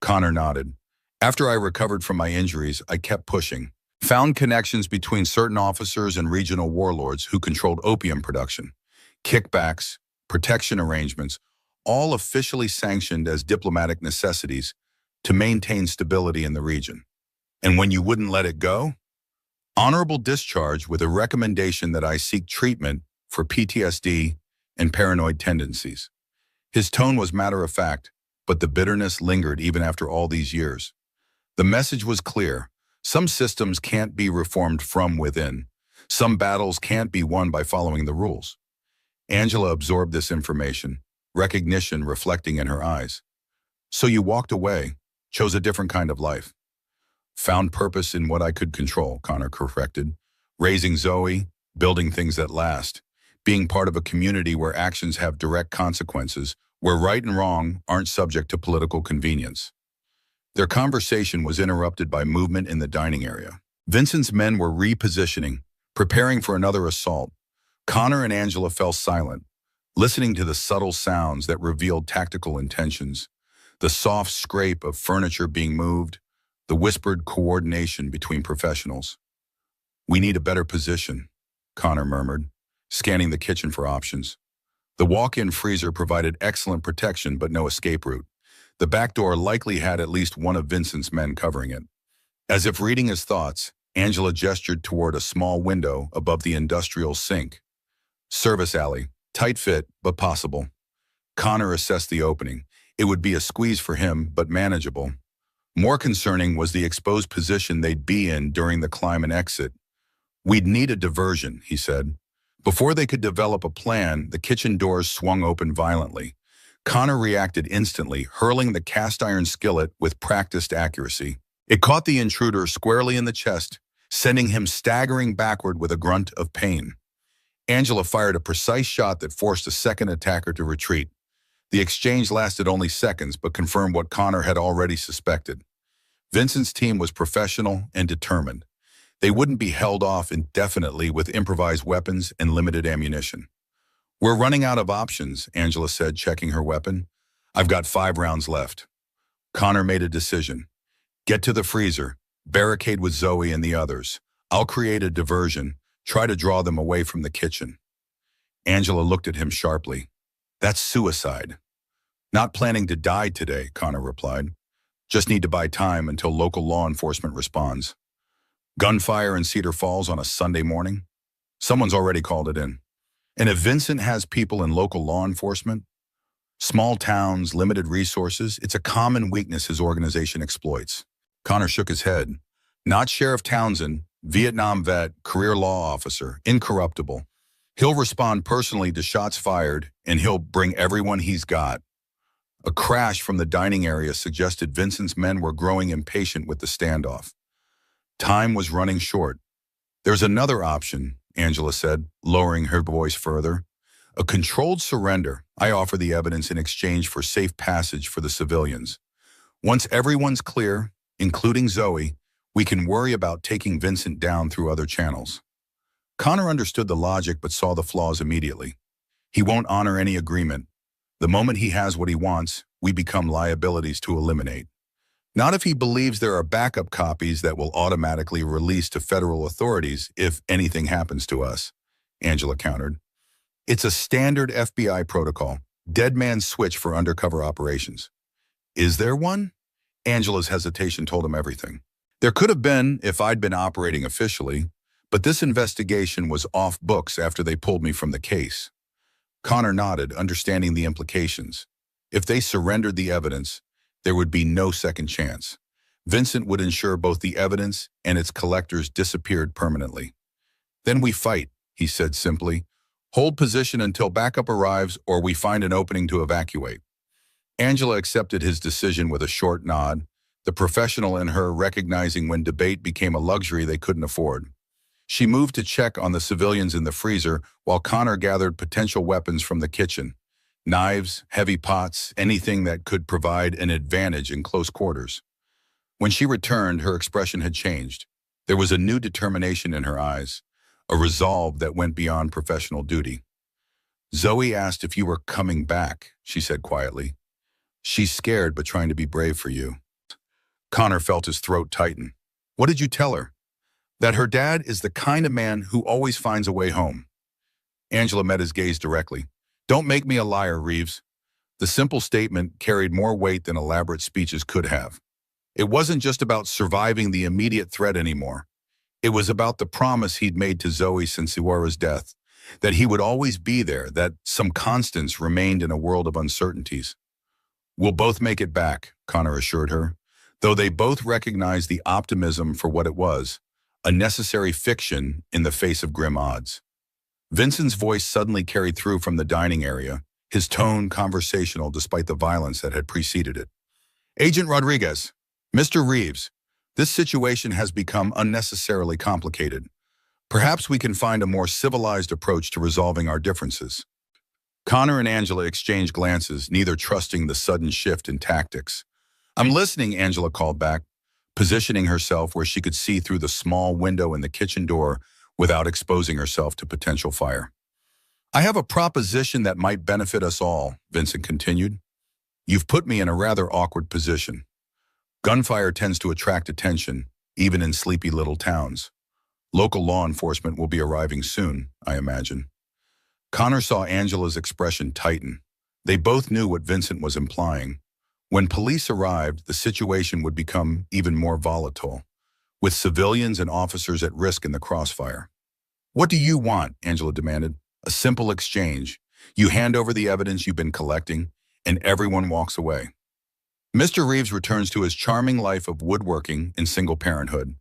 A: Connor nodded. "After I recovered from my injuries, I kept pushing. Found connections between certain officers and regional warlords who controlled opium production. Kickbacks, protection arrangements, all officially sanctioned as diplomatic necessities to maintain stability in the region. And when you wouldn't let it go? Honorable discharge with a recommendation that I seek treatment for PTSD and paranoid tendencies." His tone was matter-of-fact, but the bitterness lingered even after all these years. The message was clear. Some systems can't be reformed from within. Some battles can't be won by following the rules. Angela absorbed this information, recognition reflecting in her eyes. "So you walked away, chose a different kind of life." "Found purpose in what I could control," Connor corrected. "Raising Zoe, building things that last, being part of a community where actions have direct consequences, where right and wrong aren't subject to political convenience." Their conversation was interrupted by movement in the dining area. Vincent's men were repositioning, preparing for another assault. Connor and Angela fell silent, listening to the subtle sounds that revealed tactical intentions. The soft scrape of furniture being moved, the whispered coordination between professionals. "We need a better position," Connor murmured, scanning the kitchen for options. The walk-in freezer provided excellent protection but no escape route. The back door likely had at least one of Vincent's men covering it. As if reading his thoughts, Angela gestured toward a small window above the industrial sink. "Service alley, tight fit, but possible." Connor assessed the opening. It would be a squeeze for him, but manageable. More concerning was the exposed position they'd be in during the climb and exit. "We'd need a diversion," he said. Before they could develop a plan, the kitchen doors swung open violently. Connor reacted instantly, hurling the cast-iron skillet with practiced accuracy. It caught the intruder squarely in the chest, sending him staggering backward with a grunt of pain. Angela fired a precise shot that forced a second attacker to retreat. The exchange lasted only seconds, but confirmed what Connor had already suspected. Vincent's team was professional and determined. They wouldn't be held off indefinitely with improvised weapons and limited ammunition. "We're running out of options," Angela said, checking her weapon. "I've got 5 rounds left." Connor made a decision. "Get to the freezer, barricade with Zoe and the others. I'll create a diversion, try to draw them away from the kitchen." Angela looked at him sharply. "That's suicide." "Not planning to die today," Connor replied. "Just need to buy time until local law enforcement responds." Gunfire in Cedar Falls on a Sunday morning? Someone's already called it in. And if Vincent has people in local law enforcement, small towns, limited resources, it's a common weakness his organization exploits. Connor shook his head. "Not Sheriff Townsend, Vietnam vet, career law officer, incorruptible. He'll respond personally to shots fired, and he'll bring everyone he's got." A crash from the dining area suggested Vincent's men were growing impatient with the standoff. Time was running short. "There's another option," Angela said, lowering her voice further. "A controlled surrender. I offer the evidence in exchange for safe passage for the civilians. Once everyone's clear, including Zoe, we can worry about taking Vincent down through other channels." Connor understood the logic but saw the flaws immediately. "He won't honor any agreement. The moment he has what he wants, we become liabilities to eliminate. Not if he believes there are backup copies that will automatically release to federal authorities if anything happens to us, Angela countered. It's a standard FBI protocol, dead man's switch for undercover operations. Is there one? Angela's hesitation told him everything. There could have been if I'd been operating officially, but this investigation was off books after they pulled me from the case. Connor nodded, understanding the implications. If they surrendered the evidence, there would be no second chance. Vincent would ensure both the evidence and its collectors disappeared permanently. Then we fight, he said simply. Hold position until backup arrives or we find an opening to evacuate. Angela accepted his decision with a short nod, the professional in her recognizing when debate became a luxury they couldn't afford. She moved to check on the civilians in the freezer while Connor gathered potential weapons from the kitchen. Knives, heavy pots, anything that could provide an advantage in close quarters. When she returned, her expression had changed. There was a new determination in her eyes, a resolve that went beyond professional duty. Zoe asked if you were coming back, she said quietly. She's scared but trying to be brave for you. Connor felt his throat tighten. What did you tell her? That her dad is the kind of man who always finds a way home. Angela met his gaze directly. Don't make me a liar, Reeves. The simple statement carried more weight than elaborate speeches could have. It wasn't just about surviving the immediate threat anymore. It was about the promise he'd made to Zoe since Iwara's death, that he would always be there, that some constants remained in a world of uncertainties. We'll both make it back, Connor assured her, though they both recognized the optimism for what it was, a necessary fiction in the face of grim odds. Vincent's voice suddenly carried through from the dining area, his tone conversational despite the violence that had preceded it. Agent Rodriguez, Mr. Reeves, this situation has become unnecessarily complicated. Perhaps we can find a more civilized approach to resolving our differences. Connor and Angela exchanged glances, neither trusting the sudden shift in tactics. I'm listening, Angela called back, positioning herself where she could see through the small window in the kitchen door without exposing herself to potential fire. I have a proposition that might benefit us all, Vincent continued. You've put me in a rather awkward position. Gunfire tends to attract attention, even in sleepy little towns. Local law enforcement will be arriving soon, I imagine. Connor saw Angela's expression tighten. They both knew what Vincent was implying. When police arrived, the situation would become even more volatile, with civilians and officers at risk in the crossfire. What do you want? Angela demanded. A simple exchange. You hand over the evidence you've been collecting, and everyone walks away. Mr. Reeves returns to his charming life of woodworking and single parenthood.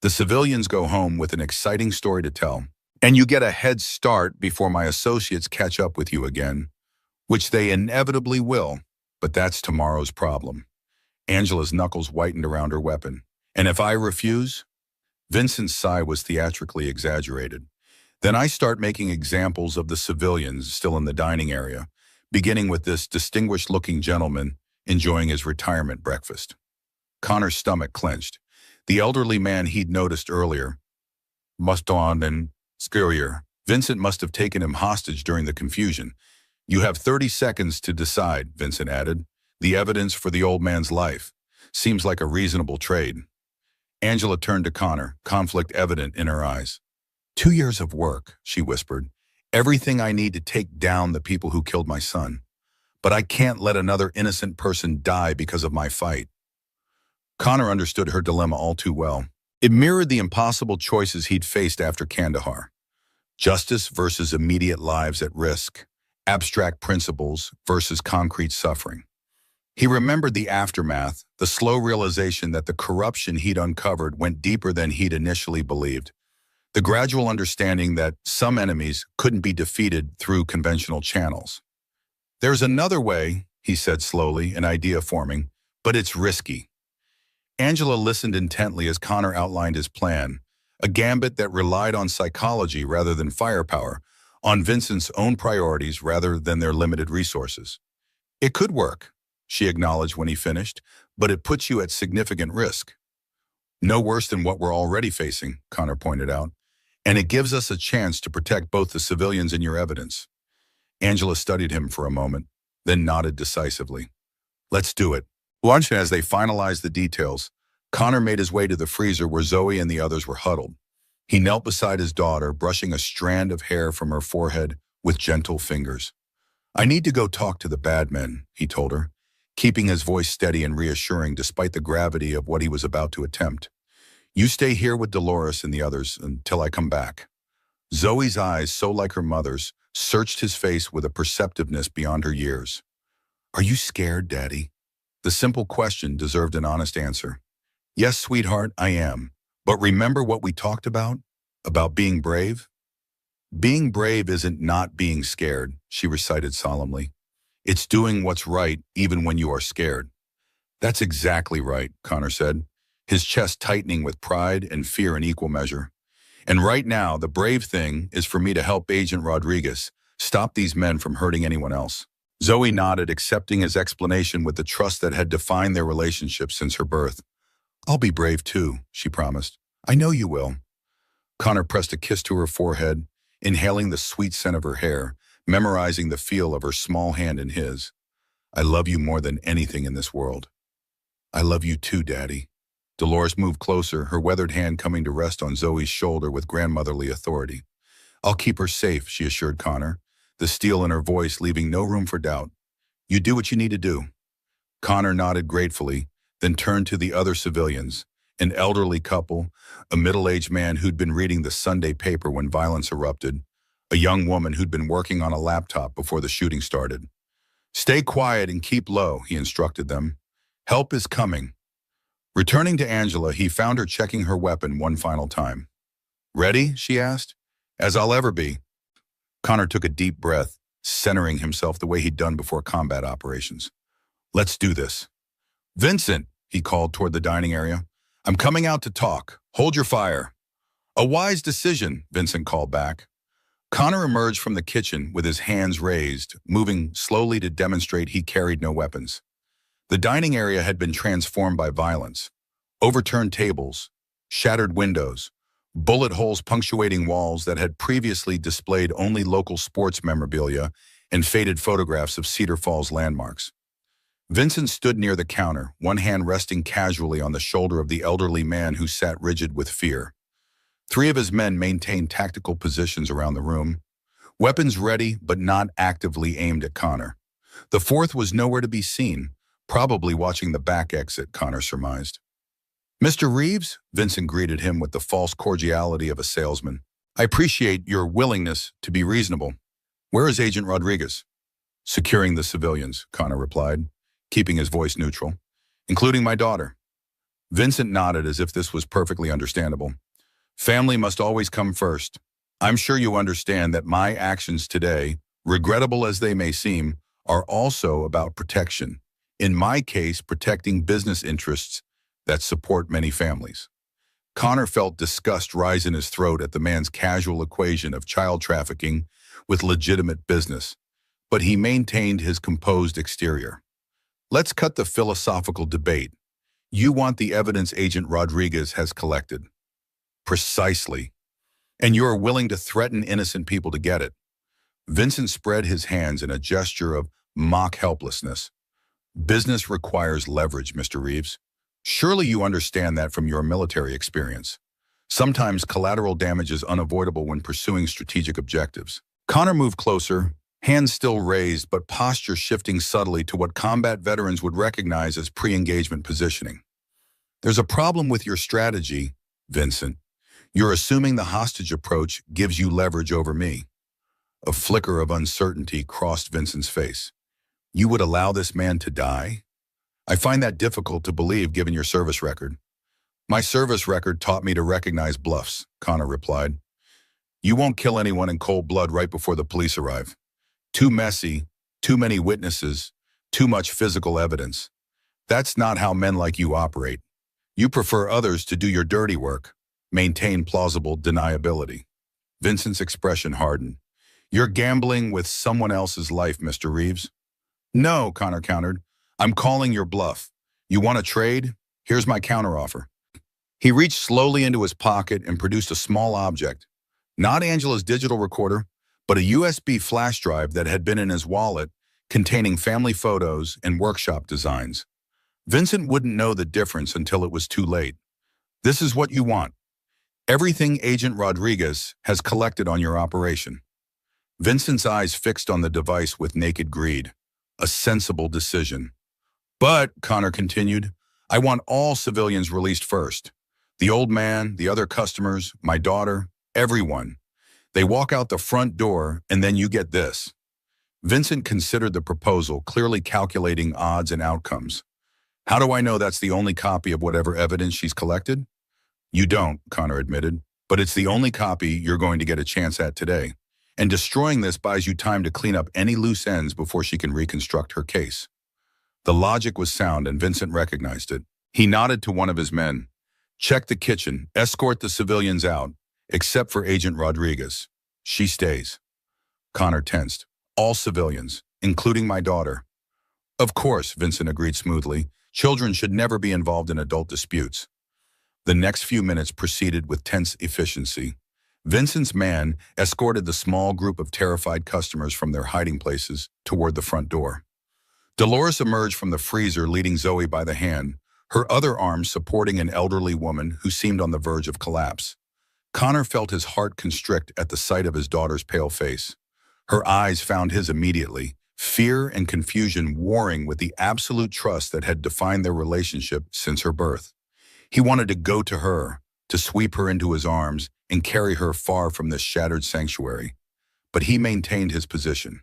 A: The civilians go home with an exciting story to tell, and you get a head start before my associates catch up with you again, which they inevitably will, but that's tomorrow's problem. Angela's knuckles whitened around her weapon. And if I refuse? Vincent's sigh was theatrically exaggerated. Then I start making examples of the civilians still in the dining area, beginning with this distinguished-looking gentleman enjoying his retirement breakfast. Connor's stomach clenched. The elderly man he'd noticed earlier, Muston and Scurrier. Vincent must have taken him hostage during the confusion. You have 30 seconds to decide, Vincent added. The evidence for the old man's life. Seems like a reasonable trade. Angela turned to Connor, conflict evident in her eyes. 2 years of work, she whispered. Everything I need to take down the people who killed my son. But I can't let another innocent person die because of my fight. Connor understood her dilemma all too well. It mirrored the impossible choices he'd faced after Kandahar. Justice versus immediate lives at risk. Abstract principles versus concrete suffering. He remembered the aftermath, the slow realization that the corruption he'd uncovered went deeper than he'd initially believed. The gradual understanding that some enemies couldn't be defeated through conventional channels. There's another way, he said slowly, an idea forming, but it's risky. Angela listened intently as Connor outlined his plan, a gambit that relied on psychology rather than firepower, on Vincent's own priorities rather than their limited resources. It could work, she acknowledged when he finished, but it puts you at significant risk. No worse than what we're already facing, Connor pointed out, and it gives us a chance to protect both the civilians and your evidence. Angela studied him for a moment. then nodded decisively. Let's do it. Lunch, as they finalized the details, Connor made his way to the freezer where Zoe and the others were huddled. He knelt beside his daughter, brushing a strand of hair from her forehead with gentle fingers. I need to go talk to the bad men, he told her, keeping his voice steady and reassuring despite the gravity of what he was about to attempt. You stay here with Dolores and the others until I come back. Zoe's eyes, so like her mother's, searched his face with a perceptiveness beyond her years. Are you scared, Daddy? The simple question deserved an honest answer. Yes, sweetheart, I am. But remember what we talked about? About being brave? Being brave isn't not being scared, she recited solemnly. It's doing what's right even when you are scared. That's exactly right, Connor said, his chest tightening with pride and fear in equal measure. And right now, the brave thing is for me to help Agent Rodriguez stop these men from hurting anyone else. Zoe nodded, accepting his explanation with the trust that had defined their relationship since her birth. I'll be brave too, she promised. I know you will. Connor pressed a kiss to her forehead, inhaling the sweet scent of her hair, memorizing the feel of her small hand in his. I love you more than anything in this world. I love you too, Daddy. Dolores moved closer, her weathered hand coming to rest on Zoe's shoulder with grandmotherly authority. I'll keep her safe, she assured Connor, the steel in her voice leaving no room for doubt. You do what you need to do. Connor nodded gratefully, then turned to the other civilians, an elderly couple, a middle-aged man who'd been reading the Sunday paper when violence erupted, a young woman who'd been working on a laptop before the shooting started. Stay quiet and keep low, he instructed them. Help is coming. Returning to Angela, he found her checking her weapon one final time. Ready? She asked. As I'll ever be. Connor took a deep breath, centering himself the way he'd done before combat operations. Let's do this. Vincent, he called toward the dining area. I'm coming out to talk. Hold your fire. A wise decision, Vincent called back. Connor emerged from the kitchen with his hands raised, moving slowly to demonstrate he carried no weapons. The dining area had been transformed by violence. Overturned tables, shattered windows, bullet holes punctuating walls that had previously displayed only local sports memorabilia and faded photographs of Cedar Falls landmarks. Vincent stood near the counter, one hand resting casually on the shoulder of the elderly man who sat rigid with fear. Three of his men maintained tactical positions around the room, weapons ready but not actively aimed at Connor. The fourth was nowhere to be seen, probably watching the back exit, Connor surmised. Mr. Reeves, Vincent greeted him with the false cordiality of a salesman. I appreciate your willingness to be reasonable. Where is Agent Rodriguez? Securing the civilians, Connor replied, keeping his voice neutral. Including my daughter. Vincent nodded as if this was perfectly understandable. Family must always come first. I'm sure you understand that my actions today, regrettable as they may seem, are also about protection. In my case, protecting business interests that support many families. Connor felt disgust rise in his throat at the man's casual equation of child trafficking with legitimate business, but he maintained his composed exterior. Let's cut the philosophical debate. You want the evidence Agent Rodriguez has collected. Precisely. And you are willing to threaten innocent people to get it. Vincent spread his hands in a gesture of mock helplessness. Business requires leverage, Mr. Reeves. Surely you understand that from your military experience. Sometimes collateral damage is unavoidable when pursuing strategic objectives. Connor moved closer, hands still raised but posture shifting subtly to what combat veterans would recognize as pre-engagement positioning. There's a problem with your strategy, Vincent. You're assuming the hostage approach gives you leverage over me. A flicker of uncertainty crossed Vincent's face. You would allow this man to die? I find that difficult to believe given your service record. My service record taught me to recognize bluffs, Connor replied. You won't kill anyone in cold blood right before the police arrive. Too messy, too many witnesses, too much physical evidence. That's not how men like you operate. You prefer others to do your dirty work, maintain plausible deniability. Vincent's expression hardened. You're gambling with someone else's life, Mr. Reeves. No, Connor countered. I'm calling your bluff. You want a trade? Here's my counteroffer. He reached slowly into his pocket and produced a small object. Not Angela's digital recorder, but a USB flash drive that had been in his wallet, containing family photos and workshop designs. Vincent wouldn't know the difference until it was too late. This is what you want. Everything Agent Rodriguez has collected on your operation. Vincent's eyes fixed on the device with naked greed. A sensible decision. But, Connor continued, I want all civilians released first. The old man, the other customers, my daughter, everyone. They walk out the front door, and then you get this. Vincent considered the proposal, clearly calculating odds and outcomes. How do I know that's the only copy of whatever evidence she's collected? You don't, Connor admitted, but it's the only copy you're going to get a chance at today. And destroying this buys you time to clean up any loose ends before she can reconstruct her case. The logic was sound, and Vincent recognized it. He nodded to one of his men. Check the kitchen, escort the civilians out, except for Agent Rodriguez. She stays. Connor tensed. All civilians, including my daughter. Of course, Vincent agreed smoothly. Children should never be involved in adult disputes. The next few minutes proceeded with tense efficiency. Vincent's man escorted the small group of terrified customers from their hiding places toward the front door. Dolores emerged from the freezer leading Zoe by the hand, her other arm supporting an elderly woman who seemed on the verge of collapse. Connor felt his heart constrict at the sight of his daughter's pale face. Her eyes found his immediately, fear and confusion warring with the absolute trust that had defined their relationship since her birth. He wanted to go to her, to sweep her into his arms and carry her far from this shattered sanctuary. But he maintained his position.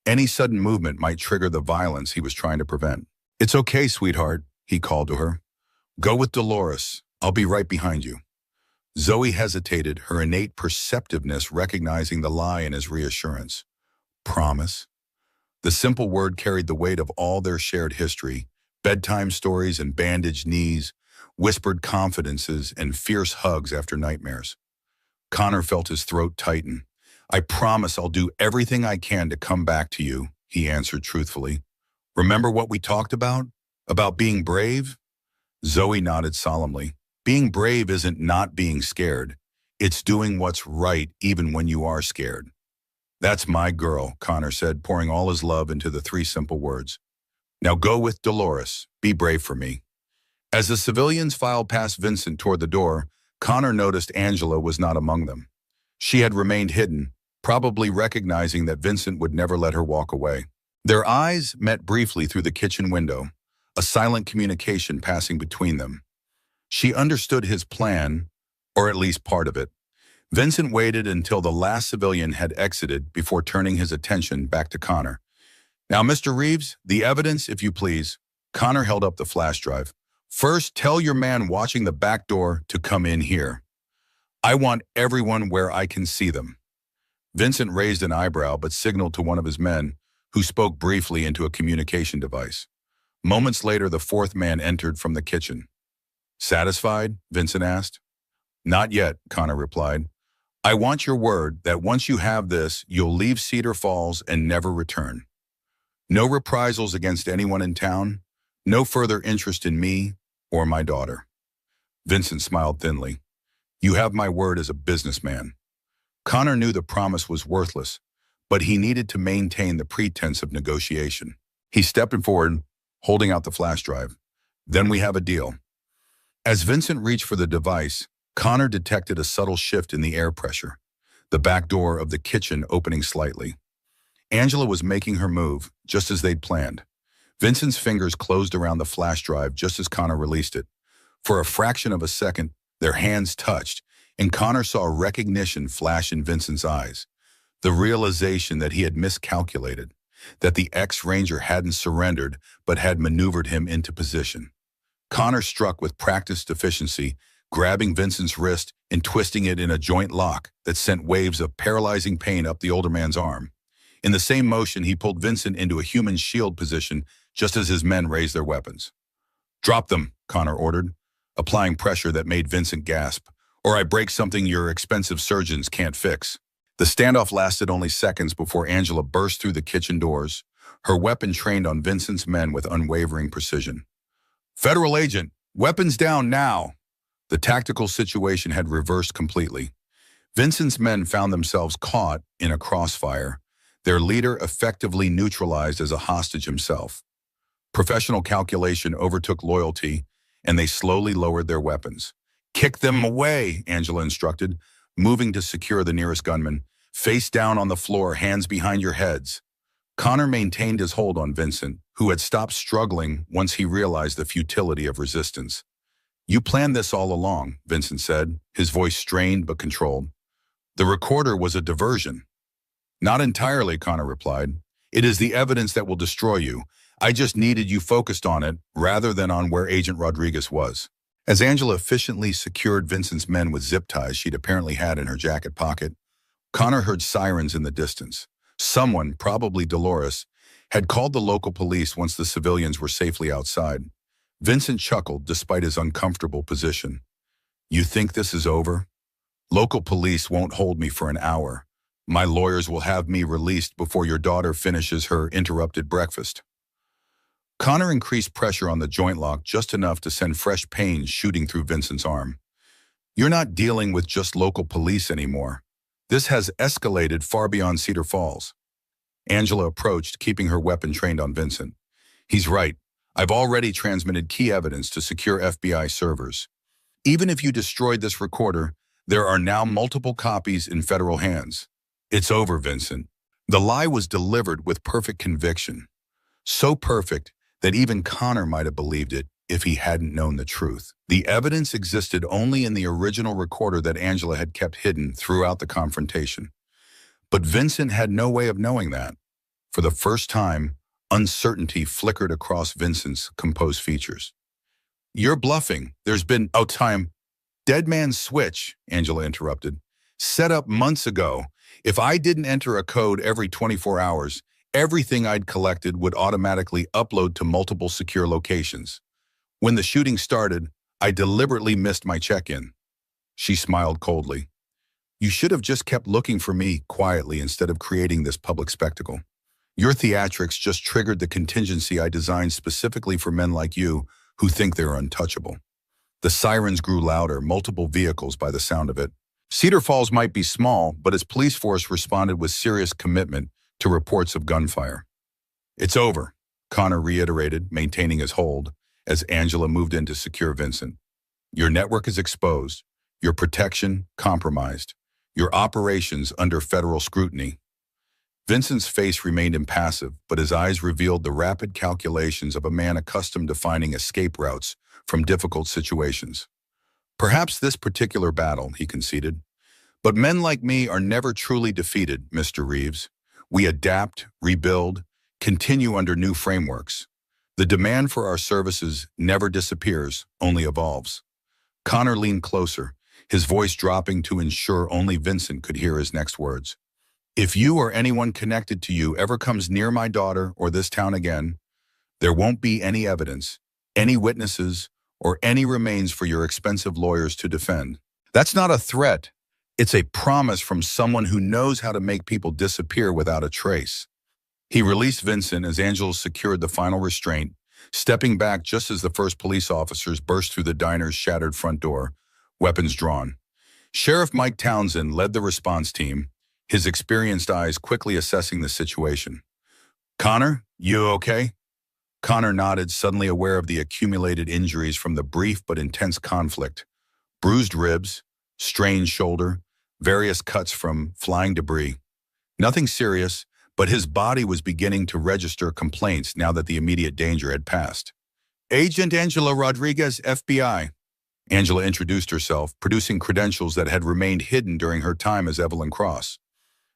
A: Any sudden movement might trigger the violence he was trying to prevent. It's okay, sweetheart, he called to her. Go with Dolores. I'll be right behind you. Zoe hesitated, her innate perceptiveness recognizing the lie in his reassurance. Promise. The simple word carried the weight of all their shared history, bedtime stories and bandaged knees, whispered confidences and fierce hugs after nightmares. Connor felt his throat tighten. I promise I'll do everything I can to come back to you, he answered truthfully. Remember what we talked about? About being brave? Zoe nodded solemnly. Being brave isn't not being scared. It's doing what's right even when you are scared. That's my girl, Connor said, pouring all his love into the three simple words. Now go with Dolores. Be brave for me. As the civilians filed past Vincent toward the door, Connor noticed Angela was not among them. She had remained hidden, probably recognizing that Vincent would never let her walk away. Their eyes met briefly through the kitchen window, a silent communication passing between them. She understood his plan, or at least part of it. Vincent waited until the last civilian had exited before turning his attention back to Connor. Now, Mr. Reeves, the evidence, if you please. Connor held up the flash drive. First, tell your man watching the back door to come in here. I want everyone where I can see them. Vincent raised an eyebrow but signaled to one of his men, who spoke briefly into a communication device. Moments later, the fourth man entered from the kitchen. Satisfied? Vincent asked. Not yet, Connor replied. I want your word that once you have this, you'll leave Cedar Falls and never return. No reprisals against anyone in town, no further interest in me or my daughter. Vincent smiled thinly. You have my word as a businessman. Connor knew the promise was worthless, but he needed to maintain the pretense of negotiation. He stepped forward, holding out the flash drive. Then we have a deal. As Vincent reached for the device, Connor detected a subtle shift in the air pressure, the back door of the kitchen opening slightly. Angela was making her move, just as they'd planned. Vincent's fingers closed around the flash drive just as Connor released it. For a fraction of a second, their hands touched, and Connor saw recognition flash in Vincent's eyes. The realization that he had miscalculated, that the ex-ranger hadn't surrendered but had maneuvered him into position. Connor struck with practiced efficiency, grabbing Vincent's wrist and twisting it in a joint lock that sent waves of paralyzing pain up the older man's arm. In the same motion, he pulled Vincent into a human shield position just as his men raised their weapons. Drop them, Connor ordered, applying pressure that made Vincent gasp, or I break something your expensive surgeons can't fix. The standoff lasted only seconds before Angela burst through the kitchen doors, her weapon trained on Vincent's men with unwavering precision. Federal agent, weapons down now! The tactical situation had reversed completely. Vincent's men found themselves caught in a crossfire, their leader effectively neutralized as a hostage himself. Professional calculation overtook loyalty, and they slowly lowered their weapons. "Kick them away," Angela instructed, moving to secure the nearest gunman. "Face down on the floor, hands behind your heads." Connor maintained his hold on Vincent, who had stopped struggling once he realized the futility of resistance. "You planned this all along," Vincent said, his voice strained but controlled. "The recorder was a diversion." "Not entirely," Connor replied. "It is the evidence that will destroy you. I just needed you focused on it rather than on where Agent Rodriguez was." As Angela efficiently secured Vincent's men with zip ties she'd apparently had in her jacket pocket, Connor heard sirens in the distance. Someone, probably Dolores, had called the local police once the civilians were safely outside. Vincent chuckled despite his uncomfortable position. "You think this is over? Local police won't hold me for an hour. My lawyers will have me released before your daughter finishes her interrupted breakfast." Connor increased pressure on the joint lock just enough to send fresh pains shooting through Vincent's arm. "You're not dealing with just local police anymore. This has escalated far beyond Cedar Falls." Angela approached, keeping her weapon trained on Vincent. "He's right. I've already transmitted key evidence to secure FBI servers. Even if you destroyed this recorder, there are now multiple copies in federal hands." "It's over, Vincent." The lie was delivered with perfect conviction. So perfect that even Connor might have believed it if he hadn't known the truth. The evidence existed only in the original recorder that Angela had kept hidden throughout the confrontation. But Vincent had no way of knowing that. For the first time, uncertainty flickered across Vincent's composed features. "You're bluffing. There's been no time." "Dead man's switch," Angela interrupted. "Set up months ago. If I didn't enter a code every 24 hours, everything I'd collected would automatically upload to multiple secure locations. When the shooting started, I deliberately missed my check-in." She smiled coldly. "You should have just kept looking for me quietly instead of creating this public spectacle. Your theatrics just triggered the contingency I designed specifically for men like you who think they're untouchable." The sirens grew louder, multiple vehicles by the sound of it. Cedar Falls might be small, but its police force responded with serious commitment to reports of gunfire. "It's over," Connor reiterated, maintaining his hold, as Angela moved in to secure Vincent. "Your network is exposed, your protection compromised, your operations under federal scrutiny." Vincent's face remained impassive, but his eyes revealed the rapid calculations of a man accustomed to finding escape routes from difficult situations. "Perhaps this particular battle," he conceded. "But men like me are never truly defeated, Mr. Reeves. We adapt, rebuild, continue under new frameworks. The demand for our services never disappears, only evolves." Connor leaned closer, his voice dropping to ensure only Vincent could hear his next words. "If you or anyone connected to you ever comes near my daughter or this town again, there won't be any evidence, any witnesses, or any remains for your expensive lawyers to defend." That's not a threat. It's a promise from someone who knows how to make people disappear without a trace. He released Vincent as Angela secured the final restraint, stepping back just as the first police officers burst through the diner's shattered front door, weapons drawn. Sheriff Mike Townsend led the response team, his experienced eyes quickly assessing the situation. "Connor, you okay?" Connor nodded, suddenly aware of the accumulated injuries from the brief but intense conflict. Bruised ribs, strained shoulder, various cuts from flying debris. Nothing serious, but his body was beginning to register complaints now that the immediate danger had passed. "Agent Angela Rodriguez, FBI." Angela introduced herself, producing credentials that had remained hidden during her time as Evelyn Cross.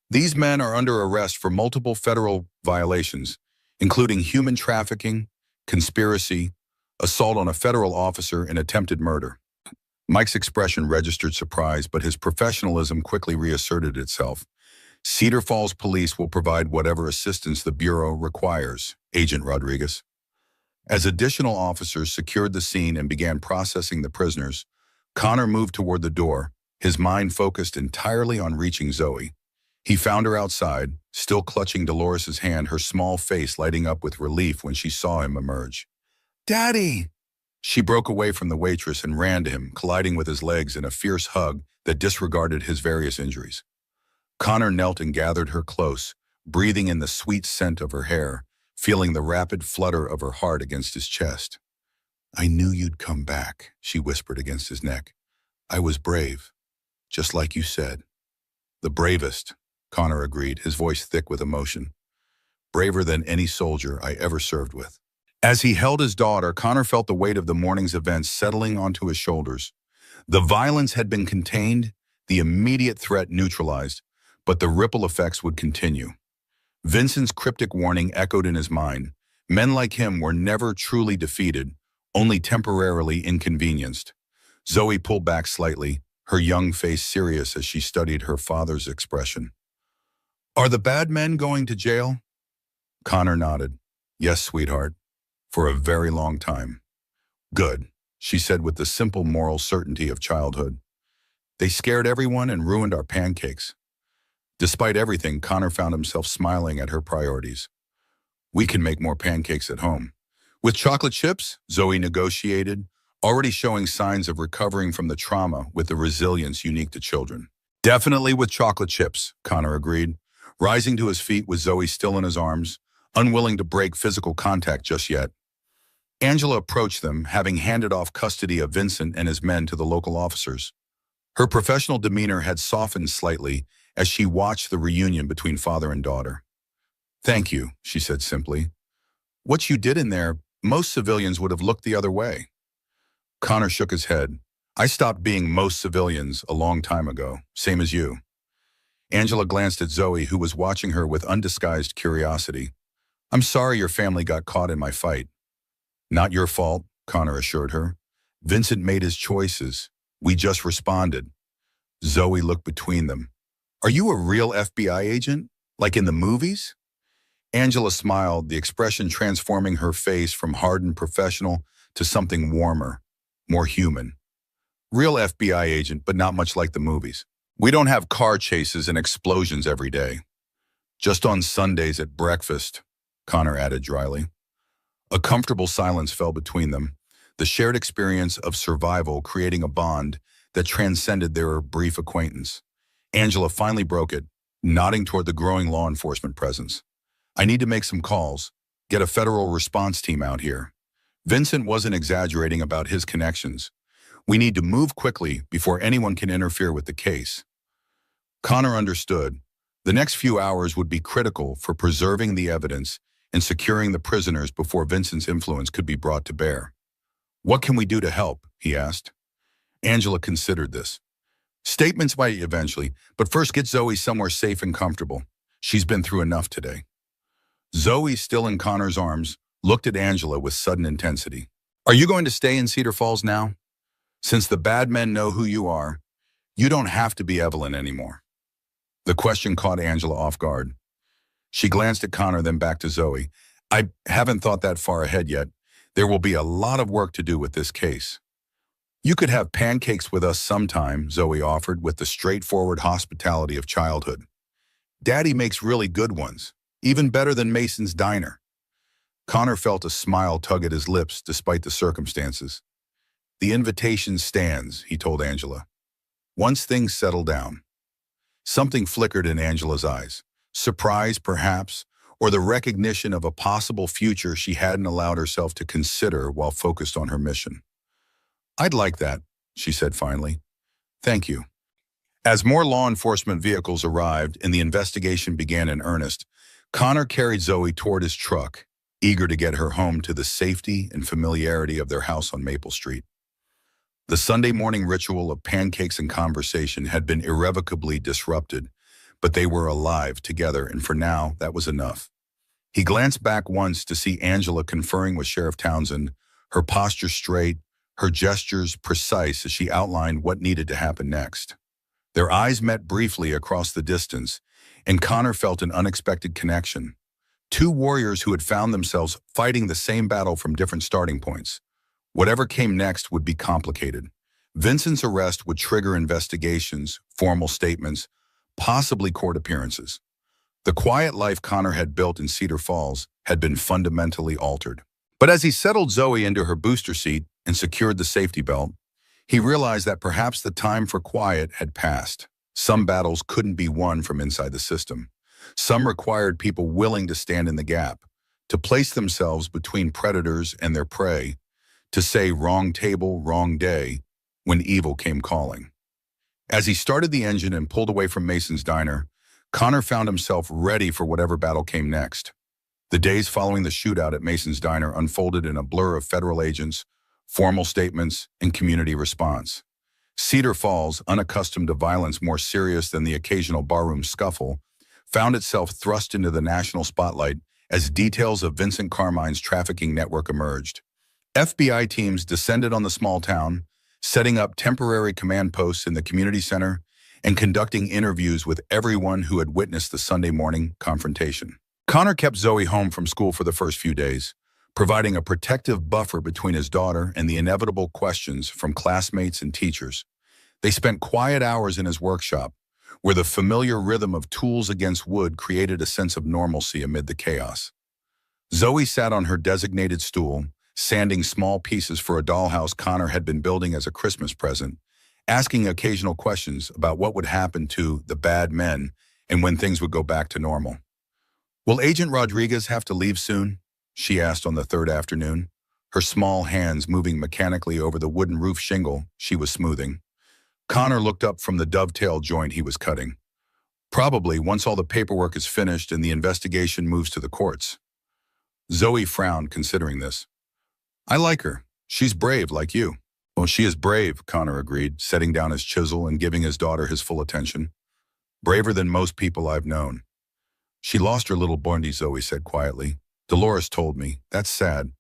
A: "These men are under arrest for multiple federal violations, including human trafficking, conspiracy, assault on a federal officer, and attempted murder." Mike's expression registered surprise, but his professionalism quickly reasserted itself. "Cedar Falls Police will provide whatever assistance the Bureau requires, Agent Rodriguez." As additional officers secured the scene and began processing the prisoners, Connor moved toward the door, his mind focused entirely on reaching Zoe. He found her outside, still clutching Dolores's hand, her small face lighting up with relief when she saw him emerge. "Daddy!" She broke away from the waitress and ran to him, colliding with his legs in a fierce hug that disregarded his various injuries. Connor knelt and gathered her close, breathing in the sweet scent of her hair, feeling the rapid flutter of her heart against his chest. "I knew you'd come back," she whispered against his neck. "I was brave, just like you said." "The bravest," Connor agreed, his voice thick with emotion. "Braver than any soldier I ever served with." As he held his daughter, Connor felt the weight of the morning's events settling onto his shoulders. The violence had been contained, the immediate threat neutralized, but the ripple effects would continue. Vincent's cryptic warning echoed in his mind. Men like him were never truly defeated, only temporarily inconvenienced. Zoe pulled back slightly, her young face serious as she studied her father's expression. "Are the bad men going to jail?" Connor nodded. "Yes, sweetheart, for a very long time." "Good," she said with the simple moral certainty of childhood. "They scared everyone and ruined our pancakes." Despite everything, Connor found himself smiling at her priorities. "We can make more pancakes at home." "With chocolate chips?" Zoe negotiated, already showing signs of recovering from the trauma with the resilience unique to children. "Definitely with chocolate chips," Connor agreed, rising to his feet with Zoe still in his arms, unwilling to break physical contact just yet. Angela approached them, having handed off custody of Vincent and his men to the local officers. Her professional demeanor had softened slightly as she watched the reunion between father and daughter. "Thank you," she said simply. "What you did in there, most civilians would have looked the other way." Connor shook his head. "I stopped being most civilians a long time ago, same as you." Angela glanced at Zoe, who was watching her with undisguised curiosity. "I'm sorry your family got caught in my fight." "Not your fault," Connor assured her. "Vincent made his choices. We just responded." Zoe looked between them. "Are you a real FBI agent? Like in the movies?" Angela smiled, the expression transforming her face from hardened professional to something warmer, more human. "Real FBI agent, but not much like the movies. We don't have car chases and explosions every day. Just on Sundays at breakfast," Connor added dryly. A comfortable silence fell between them, the shared experience of survival creating a bond that transcended their brief acquaintance. Angela finally broke it, nodding toward the growing law enforcement presence. "I need to make some calls, get a federal response team out here." Vincent wasn't exaggerating about his connections. "We need to move quickly before anyone can interfere with the case." Connor understood. The next few hours would be critical for preserving the evidence and securing the prisoners before Vincent's influence could be brought to bear. "What can we do to help?" he asked. Angela considered this. "Statements might eventually, but first get Zoe somewhere safe and comfortable. She's been through enough today." Zoe, still in Connor's arms, looked at Angela with sudden intensity. "Are you going to stay in Cedar Falls now? Since the bad men know who you are, you don't have to be Evelyn anymore." The question caught Angela off guard. She glanced at Connor, then back to Zoe. "I haven't thought that far ahead yet. There will be a lot of work to do with this case." "You could have pancakes with us sometime," Zoe offered with the straightforward hospitality of childhood. "Daddy makes really good ones, even better than Mason's Diner." Connor felt a smile tug at his lips despite the circumstances. "The invitation stands," he told Angela. "Once things settle down." Something flickered in Angela's eyes. Surprise, perhaps, or the recognition of a possible future she hadn't allowed herself to consider while focused on her mission. "I'd like that," she said finally. "Thank you." As more law enforcement vehicles arrived and the investigation began in earnest, Connor carried Zoe toward his truck, eager to get her home to the safety and familiarity of their house on Maple Street. The Sunday morning ritual of pancakes and conversation had been irrevocably disrupted, but they were alive together, and for now, that was enough. He glanced back once to see Angela conferring with Sheriff Townsend, her posture straight, her gestures precise as she outlined what needed to happen next. Their eyes met briefly across the distance, and Connor felt an unexpected connection. Two warriors who had found themselves fighting the same battle from different starting points. Whatever came next would be complicated. Vincent's arrest would trigger investigations, formal statements, possibly court appearances. The quiet life Connor had built in Cedar Falls had been fundamentally altered. But as he settled Zoe into her booster seat and secured the safety belt, he realized that perhaps the time for quiet had passed. Some battles couldn't be won from inside the system. Some required people willing to stand in the gap, to place themselves between predators and their prey, to say wrong table, wrong day, when evil came calling. As he started the engine and pulled away from Mason's diner, Connor found himself ready for whatever battle came next. The days following the shootout at Mason's diner unfolded in a blur of federal agents, formal statements, and community response. Cedar Falls, unaccustomed to violence more serious than the occasional barroom scuffle, found itself thrust into the national spotlight as details of Vincent Carmine's trafficking network emerged. FBI teams descended on the small town, setting up temporary command posts in the community center and conducting interviews with everyone who had witnessed the Sunday morning confrontation. Connor kept Zoe home from school for the first few days, providing a protective buffer between his daughter and the inevitable questions from classmates and teachers. They spent quiet hours in his workshop, where the familiar rhythm of tools against wood created a sense of normalcy amid the chaos. Zoe sat on her designated stool, sanding small pieces for a dollhouse Connor had been building as a Christmas present, asking occasional questions about what would happen to the bad men and when things would go back to normal. "Will Agent Rodriguez have to leave soon?" she asked on the third afternoon, her small hands moving mechanically over the wooden roof shingle she was smoothing. Connor looked up from the dovetail joint he was cutting. "Probably once all the paperwork is finished and the investigation moves to the courts." Zoe frowned, considering this. "I like her. She's brave, like you." "Well, she is brave," Connor agreed, setting down his chisel and giving his daughter his full attention. "Braver than most people I've known." "She lost her little Bundy," Zoe said quietly. "Dolores told me. That's sad."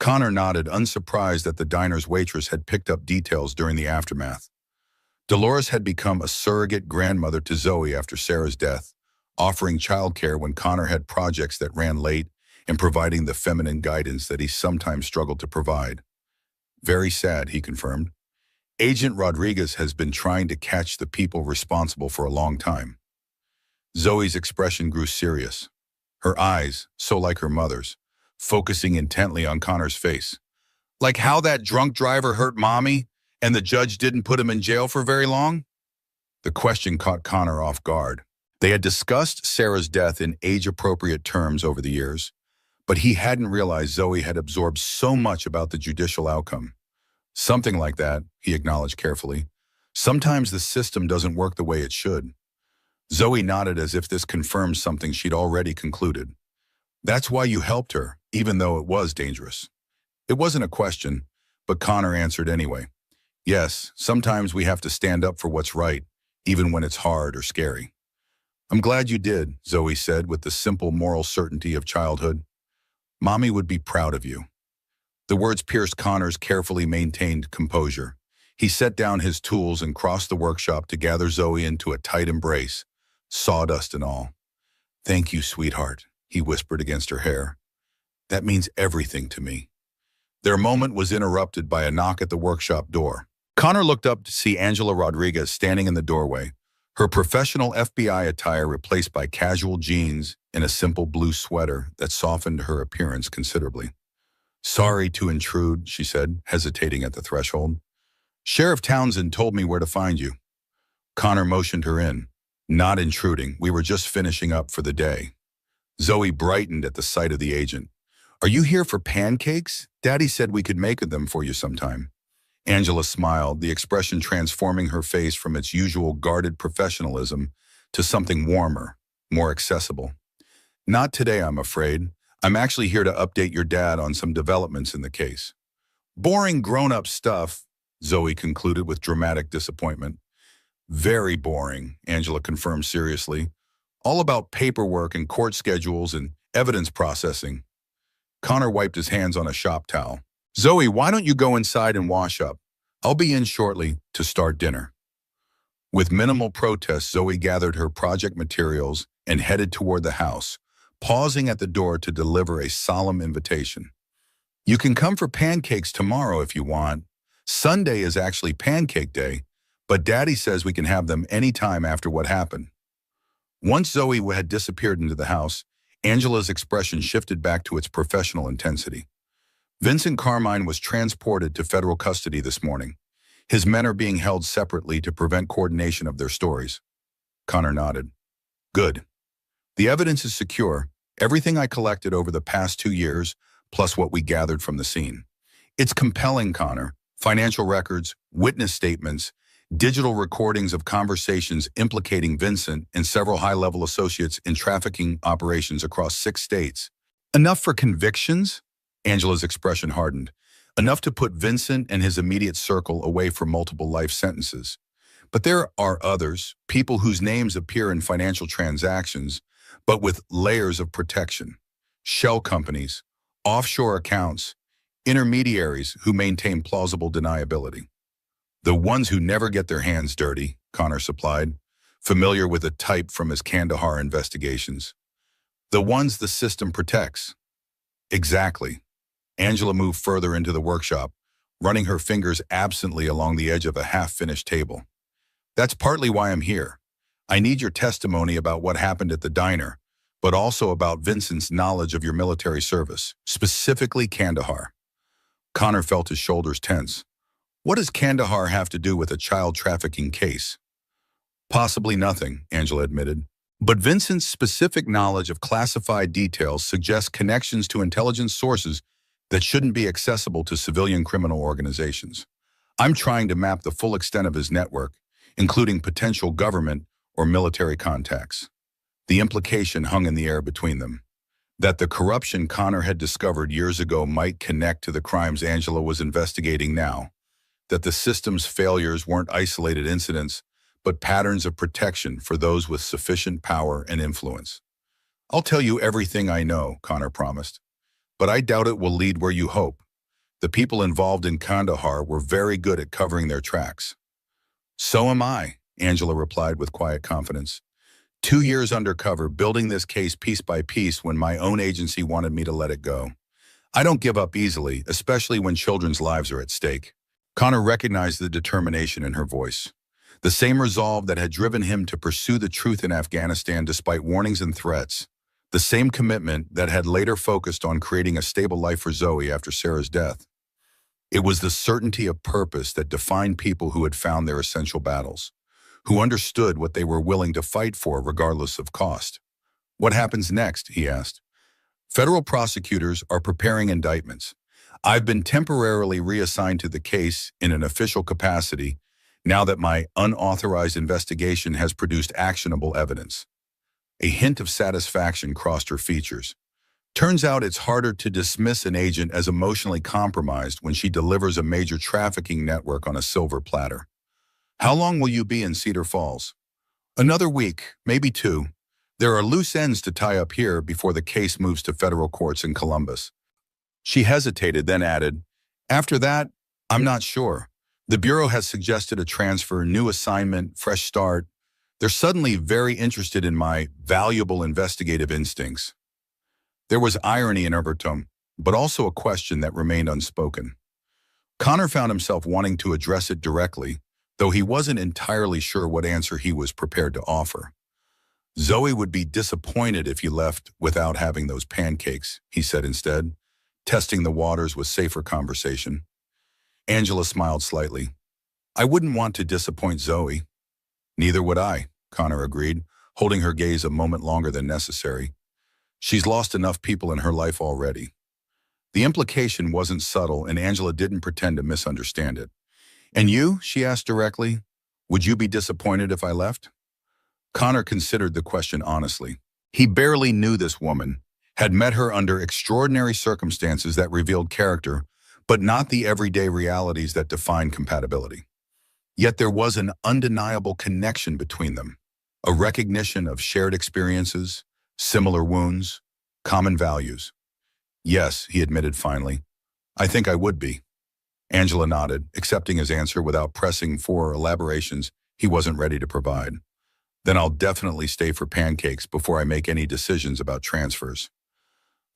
A: Connor nodded, unsurprised that the diner's waitress had picked up details during the aftermath. Dolores had become a surrogate grandmother to Zoe after Sarah's death, offering childcare when Connor had projects that ran late and providing the feminine guidance that he sometimes struggled to provide. "Very sad," he confirmed. "Agent Rodriguez has been trying to catch the people responsible for a long time." Zoe's expression grew serious, her eyes, so like her mother's, focusing intently on Connor's face. "Like how that drunk driver hurt Mommy and the judge didn't put him in jail for very long?" The question caught Connor off guard. They had discussed Sarah's death in age-appropriate terms over the years, but he hadn't realized Zoe had absorbed so much about the judicial outcome. "Something like that," he acknowledged carefully. "Sometimes the system doesn't work the way it should." Zoe nodded as if this confirmed something she'd already concluded. "That's why you helped her, even though it was dangerous." It wasn't a question, but Connor answered anyway. "Yes, sometimes we have to stand up for what's right, even when it's hard or scary." "I'm glad you did," Zoe said with the simple moral certainty of childhood. "Mommy would be proud of you." The words pierced Connor's carefully maintained composure. He set down his tools and crossed the workshop to gather Zoe into a tight embrace, sawdust and all. "Thank you, sweetheart," he whispered against her hair. "That means everything to me." Their moment was interrupted by a knock at the workshop door. Connor looked up to see Angela Rodriguez standing in the doorway, her professional FBI attire replaced by casual jeans and a simple blue sweater that softened her appearance considerably. "Sorry to intrude," she said, hesitating at the threshold. "Sheriff Townsend told me where to find you." Connor motioned her in. "Not intruding. We were just finishing up for the day." Zoe brightened at the sight of the agent. "Are you here for pancakes? Daddy said we could make them for you sometime." Angela smiled, the expression transforming her face from its usual guarded professionalism to something warmer, more accessible. "Not today, I'm afraid. I'm actually here to update your dad on some developments in the case." "Boring grown-up stuff," Zoe concluded with dramatic disappointment. "Very boring," Angela confirmed seriously. "All about paperwork and court schedules and evidence processing." Connor wiped his hands on a shop towel. "Zoe, why don't you go inside and wash up? I'll be in shortly to start dinner." With minimal protest, Zoe gathered her project materials and headed toward the house, pausing at the door to deliver a solemn invitation. "You can come for pancakes tomorrow if you want. Sunday is actually pancake day, but Daddy says we can have them any time after what happened." Once Zoe had disappeared into the house, Angela's expression shifted back to its professional intensity. "Vincent Carmine was transported to federal custody this morning. His men are being held separately to prevent coordination of their stories." Connor nodded. "Good. The evidence is secure. Everything I collected over the past 2 years, plus what we gathered from the scene. It's compelling, Connor. Financial records, witness statements, digital recordings of conversations implicating Vincent and several high-level associates in trafficking operations across 6 states. Enough for convictions? Angela's expression hardened. Enough to put Vincent and his immediate circle away for multiple life sentences. But there are others, people whose names appear in financial transactions, but with layers of protection. Shell companies, offshore accounts, intermediaries who maintain plausible deniability. The ones who never get their hands dirty, Connor supplied, familiar with the type from his Kandahar investigations. The ones the system protects. Exactly. Angela moved further into the workshop, running her fingers absently along the edge of a half-finished table. That's partly why I'm here. I need your testimony about what happened at the diner, but also about Vincent's knowledge of your military service, specifically Kandahar. Connor felt his shoulders tense. What does Kandahar have to do with a child trafficking case? Possibly nothing, Angela admitted. But Vincent's specific knowledge of classified details suggests connections to intelligence sources that shouldn't be accessible to civilian criminal organizations. I'm trying to map the full extent of his network, including potential government or military contacts. The implication hung in the air between them, that the corruption Connor had discovered years ago might connect to the crimes Angela was investigating now, that the system's failures weren't isolated incidents, but patterns of protection for those with sufficient power and influence. I'll tell you everything I know, Connor promised, but I doubt it will lead where you hope. The people involved in Kandahar were very good at covering their tracks. So am I, Angela replied with quiet confidence. 2 years undercover, building this case piece by piece when my own agency wanted me to let it go. I don't give up easily, especially when children's lives are at stake. Connor recognized the determination in her voice. The same resolve that had driven him to pursue the truth in Afghanistan despite warnings and threats. The same commitment that had later focused on creating a stable life for Zoe after Sarah's death. It was the certainty of purpose that defined people who had found their essential battles, who understood what they were willing to fight for regardless of cost. What happens next, he asked. Federal prosecutors are preparing indictments. I've been temporarily reassigned to the case in an official capacity now that my unauthorized investigation has produced actionable evidence. A hint of satisfaction crossed her features. Turns out it's harder to dismiss an agent as emotionally compromised when she delivers a major trafficking network on a silver platter. How long will you be in Cedar Falls? Another week, maybe 2. There are loose ends to tie up here before the case moves to federal courts in Columbus. She hesitated, then added, after that, I'm not sure. The Bureau has suggested a transfer, new assignment, fresh start. They're suddenly very interested in my valuable investigative instincts. There was irony in her tone, but also a question that remained unspoken. Connor found himself wanting to address it directly, though he wasn't entirely sure what answer he was prepared to offer. Zoe would be disappointed if you left without having those pancakes, he said instead, testing the waters with safer conversation. Angela smiled slightly. I wouldn't want to disappoint Zoe. Neither would I, Connor agreed, holding her gaze a moment longer than necessary. She's lost enough people in her life already. The implication wasn't subtle, and Angela didn't pretend to misunderstand it. And you, she asked directly, would you be disappointed if I left? Connor considered the question honestly. He barely knew this woman, had met her under extraordinary circumstances that revealed character, but not the everyday realities that define compatibility. Yet there was an undeniable connection between them, a recognition of shared experiences, similar wounds, common values. Yes, he admitted finally. I think I would be. Angela nodded, accepting his answer without pressing for elaborations he wasn't ready to provide. Then I'll definitely stay for pancakes before I make any decisions about transfers.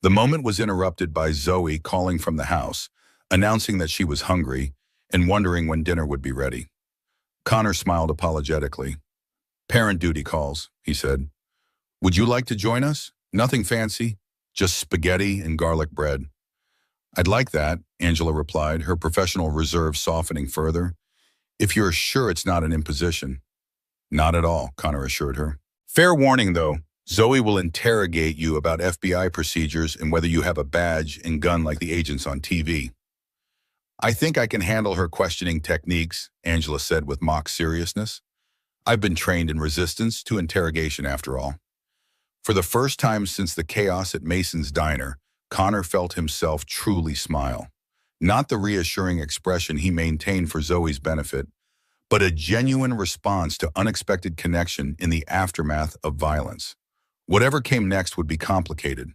A: The moment was interrupted by Zoe calling from the house, announcing that she was hungry and wondering when dinner would be ready. Connor smiled apologetically. Parent duty calls, he said. Would you like to join us? Nothing fancy, just spaghetti and garlic bread. I'd like that, Angela replied, her professional reserve softening further. If you're sure it's not an imposition. Not at all, Connor assured her. Fair warning, though, Zoe will interrogate you about FBI procedures and whether you have a badge and gun like the agents on TV. I think I can handle her questioning techniques, Angela said with mock seriousness. I've been trained in resistance to interrogation after all. For the first time since the chaos at Mason's diner, Connor felt himself truly smile. Not the reassuring expression he maintained for Zoe's benefit, but a genuine response to unexpected connection in the aftermath of violence. Whatever came next would be complicated,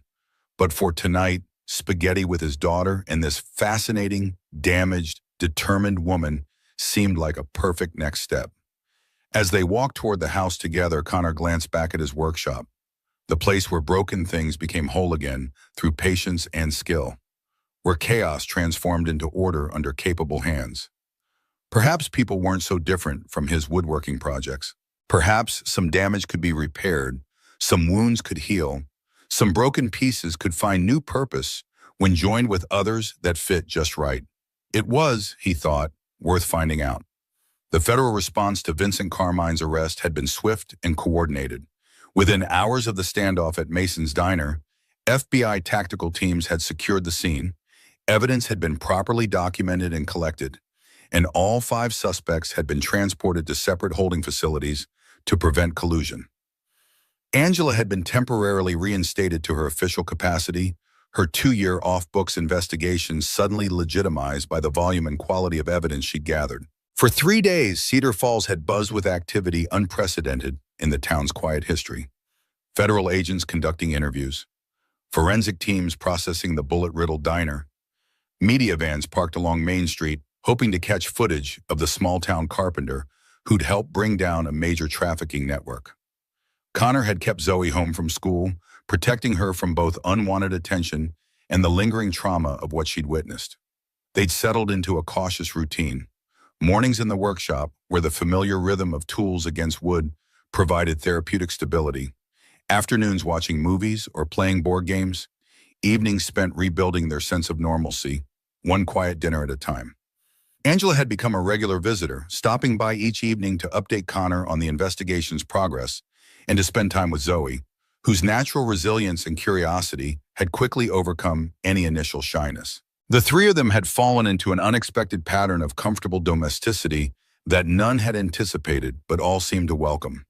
A: but for tonight, spaghetti with his daughter and this fascinating, damaged, determined woman seemed like a perfect next step. As they walked toward the house together, Connor glanced back at his workshop, the place where broken things became whole again through patience and skill, where chaos transformed into order under capable hands. Perhaps people weren't so different from his woodworking projects. Perhaps some damage could be repaired, some wounds could heal, some broken pieces could find new purpose when joined with others that fit just right. It was, he thought, worth finding out. The federal response to Vincent Carmine's arrest had been swift and coordinated. Within hours of the standoff at Mason's diner, FBI tactical teams had secured the scene, evidence had been properly documented and collected, and all 5 suspects had been transported to separate holding facilities to prevent collusion. Angela had been temporarily reinstated to her official capacity, her 2-year off-books investigation suddenly legitimized by the volume and quality of evidence she'd gathered. For 3 days, Cedar Falls had buzzed with activity unprecedented in the town's quiet history. Federal agents conducting interviews, forensic teams processing the bullet-riddled diner, media vans parked along Main Street hoping to catch footage of the small-town carpenter who'd helped bring down a major trafficking network. Connor had kept Zoe home from school, protecting her from both unwanted attention and the lingering trauma of what she'd witnessed. They'd settled into a cautious routine. Mornings in the workshop, where the familiar rhythm of tools against wood provided therapeutic stability. Afternoons watching movies or playing board games. Evenings spent rebuilding their sense of normalcy, one quiet dinner at a time. Angela had become a regular visitor, stopping by each evening to update Connor on the investigation's progress and to spend time with Zoe, whose natural resilience and curiosity had quickly overcome any initial shyness. The 3 of them had fallen into an unexpected pattern of comfortable domesticity that none had anticipated, but all seemed to welcome.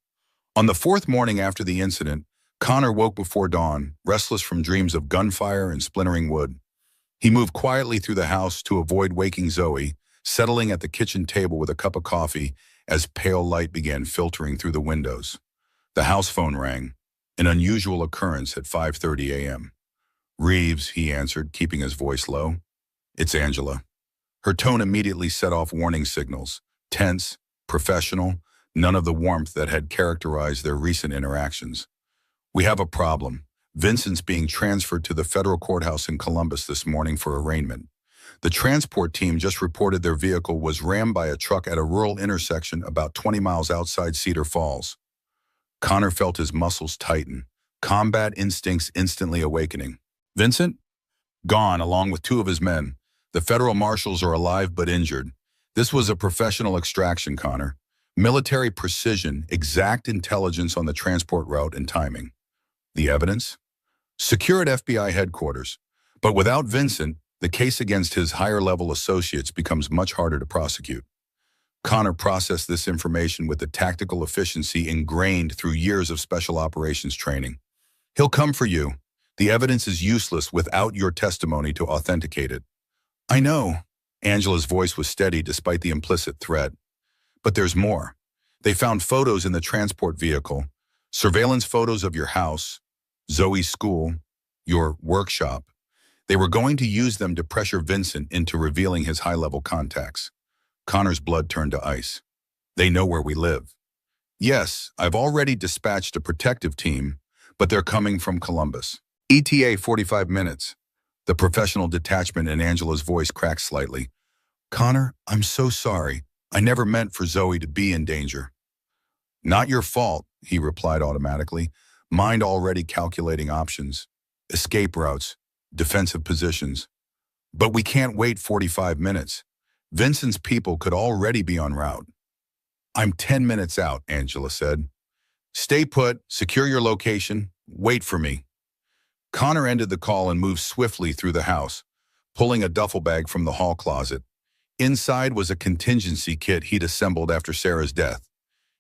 A: On the 4th morning after the incident, Connor woke before dawn, restless from dreams of gunfire and splintering wood. He moved quietly through the house to avoid waking Zoe, settling at the kitchen table with a cup of coffee as pale light began filtering through the windows. The house phone rang, an unusual occurrence at 5:30 a.m. "Reeves," he answered, keeping his voice low. "It's Angela." Her tone immediately set off warning signals, tense, professional, none of the warmth that had characterized their recent interactions. "We have a problem. Vincent's being transferred to the federal courthouse in Columbus this morning for arraignment. The transport team just reported their vehicle was rammed by a truck at a rural intersection about 20 miles outside Cedar Falls." Connor felt his muscles tighten, combat instincts instantly awakening. "Vincent?" "Gone, along with 2 of his men. The federal marshals are alive but injured. This was a professional extraction, Connor. Military precision, exact intelligence on the transport route and timing." "The evidence?" "Secure at FBI headquarters. But without Vincent, the case against his higher-level associates becomes much harder to prosecute." Connor processed this information with the tactical efficiency ingrained through years of special operations training. "He'll come for you. The evidence is useless without your testimony to authenticate it." "I know." Angela's voice was steady despite the implicit threat. "But there's more. They found photos in the transport vehicle, surveillance photos of your house, Zoe's school, your workshop. They were going to use them to pressure Vincent into revealing his high-level contacts." Connor's blood turned to ice. "They know where we live." "Yes, I've already dispatched a protective team, but they're coming from Columbus. ETA 45 minutes. The professional detachment in Angela's voice cracked slightly. "Connor, I'm so sorry. I never meant for Zoe to be in danger." "Not your fault," he replied automatically, mind already calculating options, escape routes, defensive positions. "But we can't wait 45 minutes. Vincent's people could already be en route." "I'm 10 minutes out," Angela said. Stay put, secure your location, wait for me. Connor ended the call and moved swiftly through the house, pulling a duffel bag from the hall closet. Inside was a contingency kit he'd assembled after Sarah's death.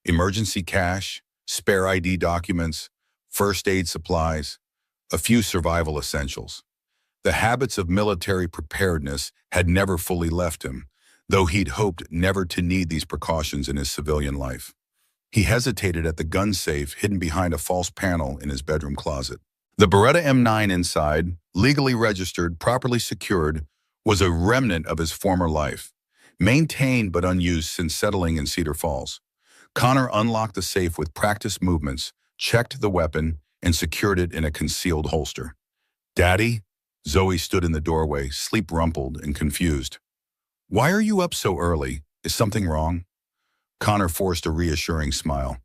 A: Emergency cash, spare ID documents, first aid supplies, a few survival essentials. The habits of military preparedness had never fully left him, though he'd hoped never to need these precautions in his civilian life. He hesitated at the gun safe hidden behind a false panel in his bedroom closet. The Beretta M9 inside, legally registered, properly secured, was a remnant of his former life, maintained but unused since settling in Cedar Falls. Connor unlocked the safe with practiced movements, checked the weapon, and secured it in a concealed holster. "Daddy?" Zoe stood in the doorway, sleep-rumpled and confused. "Why are you up so early? Is something wrong?" Connor forced a reassuring smile.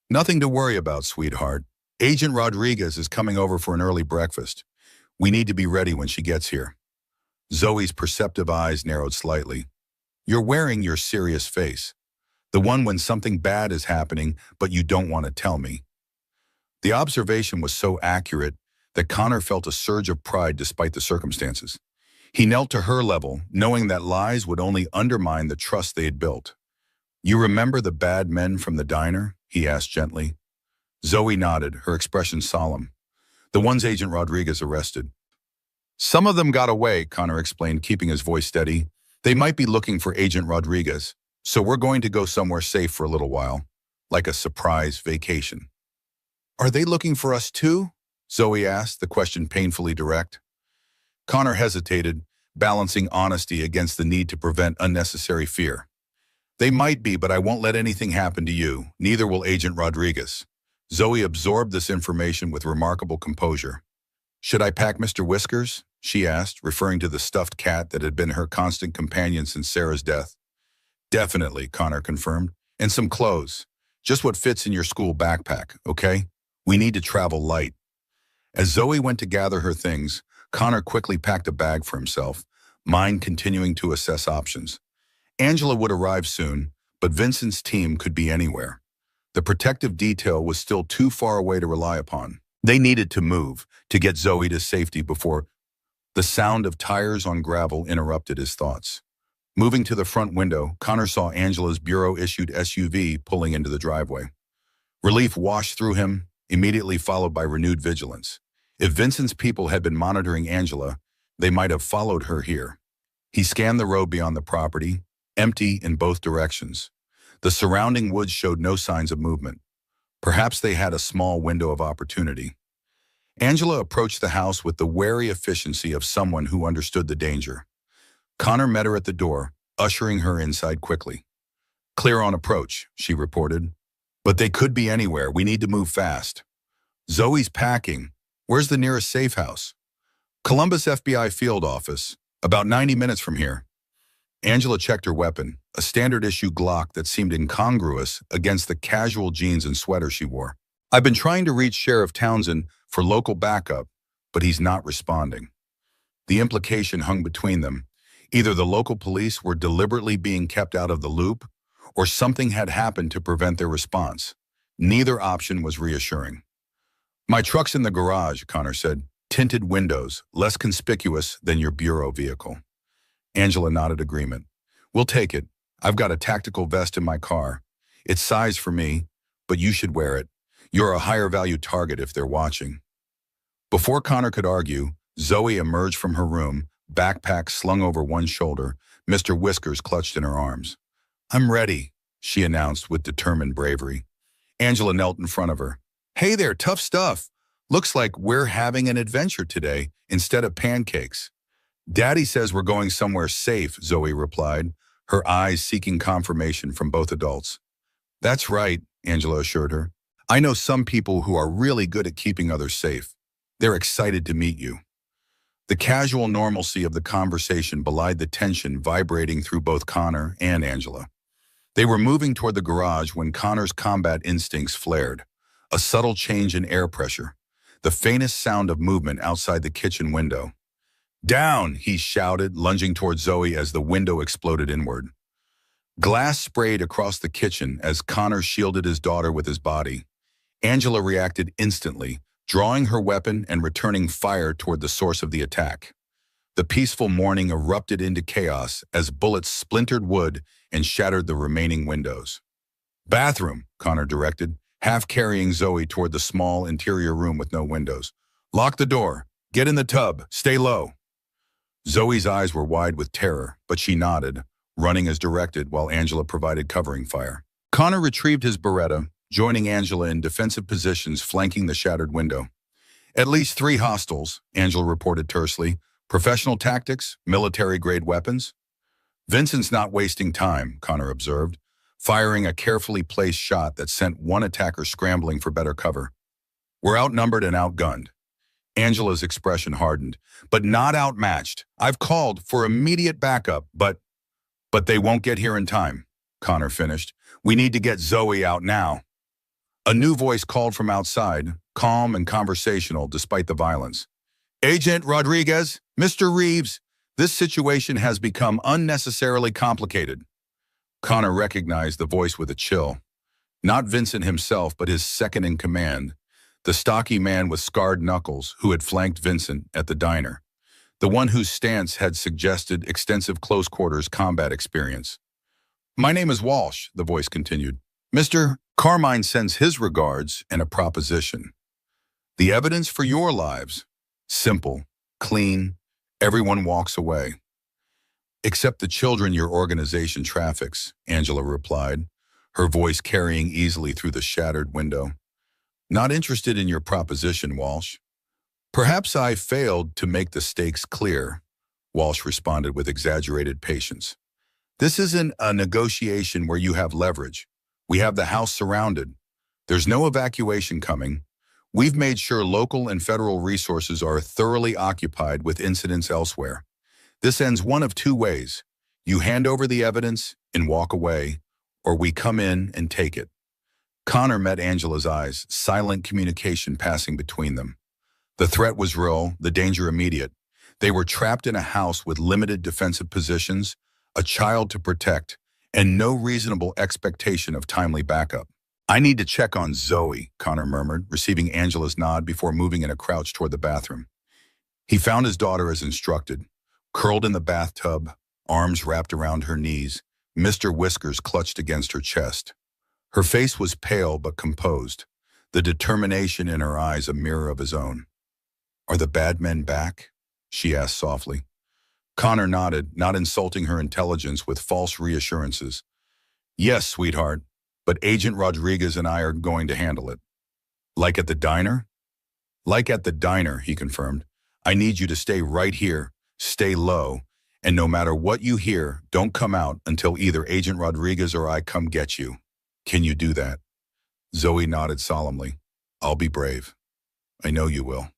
A: "Nothing to worry about, sweetheart. Agent Rodriguez is coming over for an early breakfast. We need to be ready when she gets here." Zoe's perceptive eyes narrowed slightly. "You're wearing your serious face. The one when something bad is happening, but you don't want to tell me." The observation was so accurate that Connor felt a surge of pride despite the circumstances. He knelt to her level, knowing that lies would only undermine the trust they had built. "You remember the bad men from the diner?" he asked gently. Zoe nodded, her expression solemn. "The ones Agent Rodriguez arrested." "Some of them got away," Connor explained, keeping his voice steady. "They might be looking for Agent Rodriguez, so we're going to go somewhere safe for a little while, like a surprise vacation." "Are they looking for us too?" Zoe asked, the question painfully direct. Connor hesitated, balancing honesty against the need to prevent unnecessary fear. "They might be, but I won't let anything happen to you. Neither will Agent Rodriguez." Zoe absorbed this information with remarkable composure. "Should I pack Mr. Whiskers?" she asked, referring to the stuffed cat that had been her constant companion since Sarah's death. "Definitely," Connor confirmed. "And some clothes. Just what fits in your school backpack, okay? We need to travel light." As Zoe went to gather her things, Connor quickly packed a bag for himself, mind continuing to assess options. Angela would arrive soon, but Vincent's team could be anywhere. The protective detail was still too far away to rely upon. They needed to move to get Zoe to safety before the sound of tires on gravel interrupted his thoughts. Moving to the front window, Connor saw Angela's bureau-issued SUV pulling into the driveway. Relief washed through him, immediately followed by renewed vigilance. If Vincent's people had been monitoring Angela, they might have followed her here. He scanned the road beyond the property, empty in both directions. The surrounding woods showed no signs of movement. Perhaps they had a small window of opportunity. Angela approached the house with the wary efficiency of someone who understood the danger. Connor met her at the door, ushering her inside quickly. "Clear on approach," she reported. "But they could be anywhere. We need to move fast." "Zoe's packing. Where's the nearest safe house?" "Columbus FBI field office, about 90 minutes from here." Angela checked her weapon, a standard-issue Glock that seemed incongruous against the casual jeans and sweater she wore. "I've been trying to reach Sheriff Townsend for local backup, but he's not responding." The implication hung between them. Either the local police were deliberately being kept out of the loop, or something had happened to prevent their response. Neither option was reassuring. "My truck's in the garage," Connor said. "Tinted windows, less conspicuous than your bureau vehicle." Angela nodded agreement. "We'll take it. I've got a tactical vest in my car. It's size for me, but you should wear it. You're a higher value target if they're watching." Before Connor could argue, Zoe emerged from her room, backpack slung over one shoulder, Mr. Whiskers clutched in her arms. "I'm ready," she announced with determined bravery. Angela knelt in front of her. "Hey there, tough stuff. Looks like we're having an adventure today instead of pancakes." "Daddy says we're going somewhere safe," Zoe replied, her eyes seeking confirmation from both adults. "That's right," Angela assured her. "I know some people who are really good at keeping others safe. They're excited to meet you." The casual normalcy of the conversation belied the tension vibrating through both Connor and Angela. They were moving toward the garage when Connor's combat instincts flared. A subtle change in air pressure, the faintest sound of movement outside the kitchen window. "Down!" he shouted, lunging toward Zoe as the window exploded inward. Glass sprayed across the kitchen as Connor shielded his daughter with his body. Angela reacted instantly, drawing her weapon and returning fire toward the source of the attack. The peaceful morning erupted into chaos as bullets splintered wood and shattered the remaining windows. "Bathroom," Connor directed, half carrying Zoe toward the small interior room with no windows. "Lock the door. Get in the tub. Stay low." Zoe's eyes were wide with terror, but she nodded, running as directed while Angela provided covering fire. Connor retrieved his Beretta, joining Angela in defensive positions flanking the shattered window. "At least 3 hostiles," Angela reported tersely. "Professional tactics, military-grade weapons." "Vincent's not wasting time," Connor observed, firing a carefully placed shot that sent one attacker scrambling for better cover. "We're outnumbered and outgunned." Angela's expression hardened. "But not outmatched. I've called for immediate backup, but they won't get here in time," Connor finished. "We need to get Zoe out now." A new voice called from outside, calm and conversational despite the violence. "Agent Rodriguez, Mr. Reeves, this situation has become unnecessarily complicated." Connor recognized the voice with a chill. Not Vincent himself, but his second-in-command, the stocky man with scarred knuckles who had flanked Vincent at the diner, the one whose stance had suggested extensive close-quarters combat experience. "My name is Walsh," the voice continued. "Mr. Carmine sends his regards and a proposition. The evidence for your lives. Simple, clean, everyone walks away." "Except the children your organization traffics," Angela replied, her voice carrying easily through the shattered window. "Not interested in your proposition, Walsh." "Perhaps I failed to make the stakes clear," Walsh responded with exaggerated patience. "This isn't a negotiation where you have leverage. We have the house surrounded. There's no evacuation coming. We've made sure local and federal resources are thoroughly occupied with incidents elsewhere. This ends one of 2 ways. You hand over the evidence and walk away, or we come in and take it." Connor met Angela's eyes, silent communication passing between them. The threat was real, the danger immediate. They were trapped in a house with limited defensive positions, a child to protect, and no reasonable expectation of timely backup. "I need to check on Zoe," Connor murmured, receiving Angela's nod before moving in a crouch toward the bathroom. He found his daughter as instructed, curled in the bathtub, arms wrapped around her knees, Mr. Whiskers clutched against her chest. Her face was pale but composed, the determination in her eyes a mirror of his own. "Are the bad men back?" she asked softly. Connor nodded, not insulting her intelligence with false reassurances. "Yes, sweetheart, but Agent Rodriguez and I are going to handle it." "Like at the diner?" "Like at the diner," he confirmed. "I need you to stay right here, stay low, and no matter what you hear, don't come out until either Agent Rodriguez or I come get you. Can you do that?" Zoe nodded solemnly. "I'll be brave." "I know you will."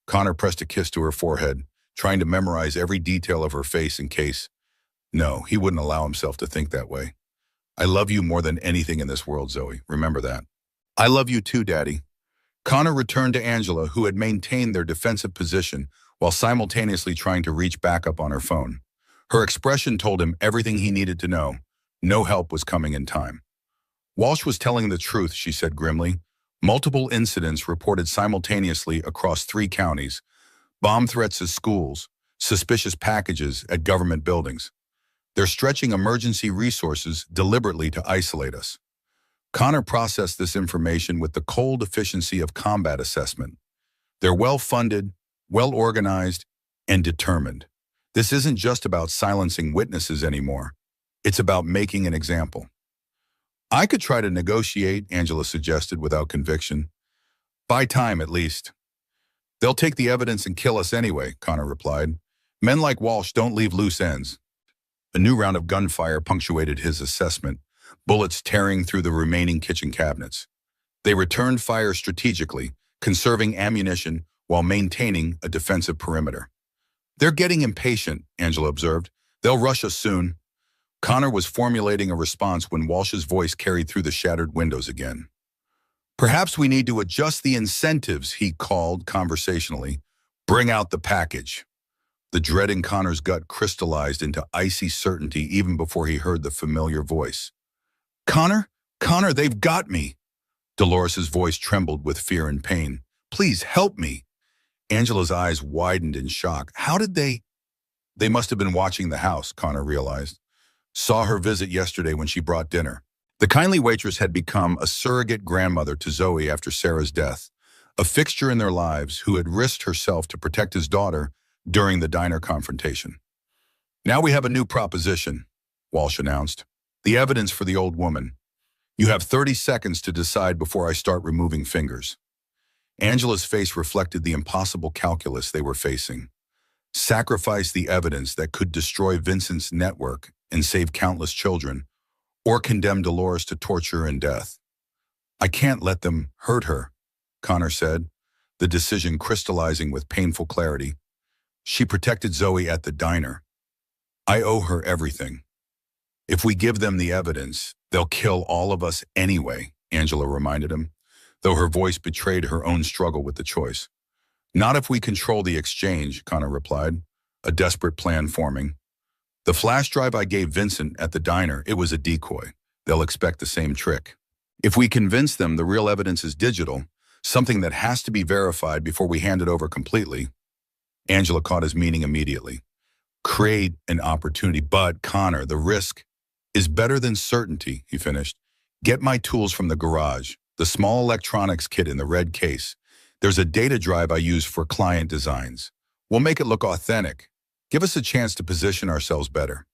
A: Connor pressed a kiss to her forehead, trying to memorize every detail of her face in case. No, he wouldn't allow himself to think that way. "I love you more than anything in this world, Zoe. Remember that." "I love you too, Daddy." Connor returned to Angela, who had maintained their defensive position while simultaneously trying to reach backup on her phone. Her expression told him everything he needed to know. No help was coming in time. "Walsh was telling the truth," she said grimly. "Multiple incidents reported simultaneously across 3 counties. Bomb threats at schools, suspicious packages at government buildings. They're stretching emergency resources deliberately to isolate us." Connor processed this information with the cold efficiency of combat assessment. They're well-funded, well-organized, and determined. This isn't just about silencing witnesses anymore. It's about making an example. "I could try to negotiate," Angela suggested without conviction. "Buy time, at least." "They'll take the evidence and kill us anyway," Connor replied. "Men like Walsh don't leave loose ends." A new round of gunfire punctuated his assessment, bullets tearing through the remaining kitchen cabinets. They returned fire strategically, conserving ammunition while maintaining a defensive perimeter. "They're getting impatient," Angela observed. "They'll rush us soon." Connor was formulating a response when Walsh's voice carried through the shattered windows again. "Perhaps we need to adjust the incentives," he called conversationally. "Bring out the package." The dread in Connor's gut crystallized into icy certainty even before he heard the familiar voice. Connor, they've got me." Dolores's voice trembled with fear and pain. Please help me. Angela's eyes widened in shock. How did they? They must have been watching the house, Connor realized. Saw her visit yesterday when she brought dinner. The kindly waitress had become a surrogate grandmother to Zoe after Sarah's death, a fixture in their lives who had risked herself to protect his daughter during the diner confrontation. Now we have a new proposition, Walsh announced. The evidence for the old woman. You have 30 seconds to decide before I start removing fingers. Angela's face reflected the impossible calculus they were facing. Sacrifice the evidence that could destroy Vincent's network and save countless children, or condemn Dolores to torture and death. I can't let them hurt her, Connor said, the decision crystallizing with painful clarity. She protected Zoe at the diner. I owe her everything. If we give them the evidence, they'll kill all of us anyway, Angela reminded him, though her voice betrayed her own struggle with the choice. Not if we control the exchange, Connor replied, a desperate plan forming. The flash drive I gave Vincent at the diner, it was a decoy. They'll expect the same trick. If we convince them the real evidence is digital, something that has to be verified before we hand it over completely, Angela caught his meaning immediately. Create an opportunity, but Connor, the risk is better than certainty, he finished. Get my tools from the garage, the small electronics kit in the red case. There's a data drive I use for client designs. We'll make it look authentic. Give us a chance to position ourselves better.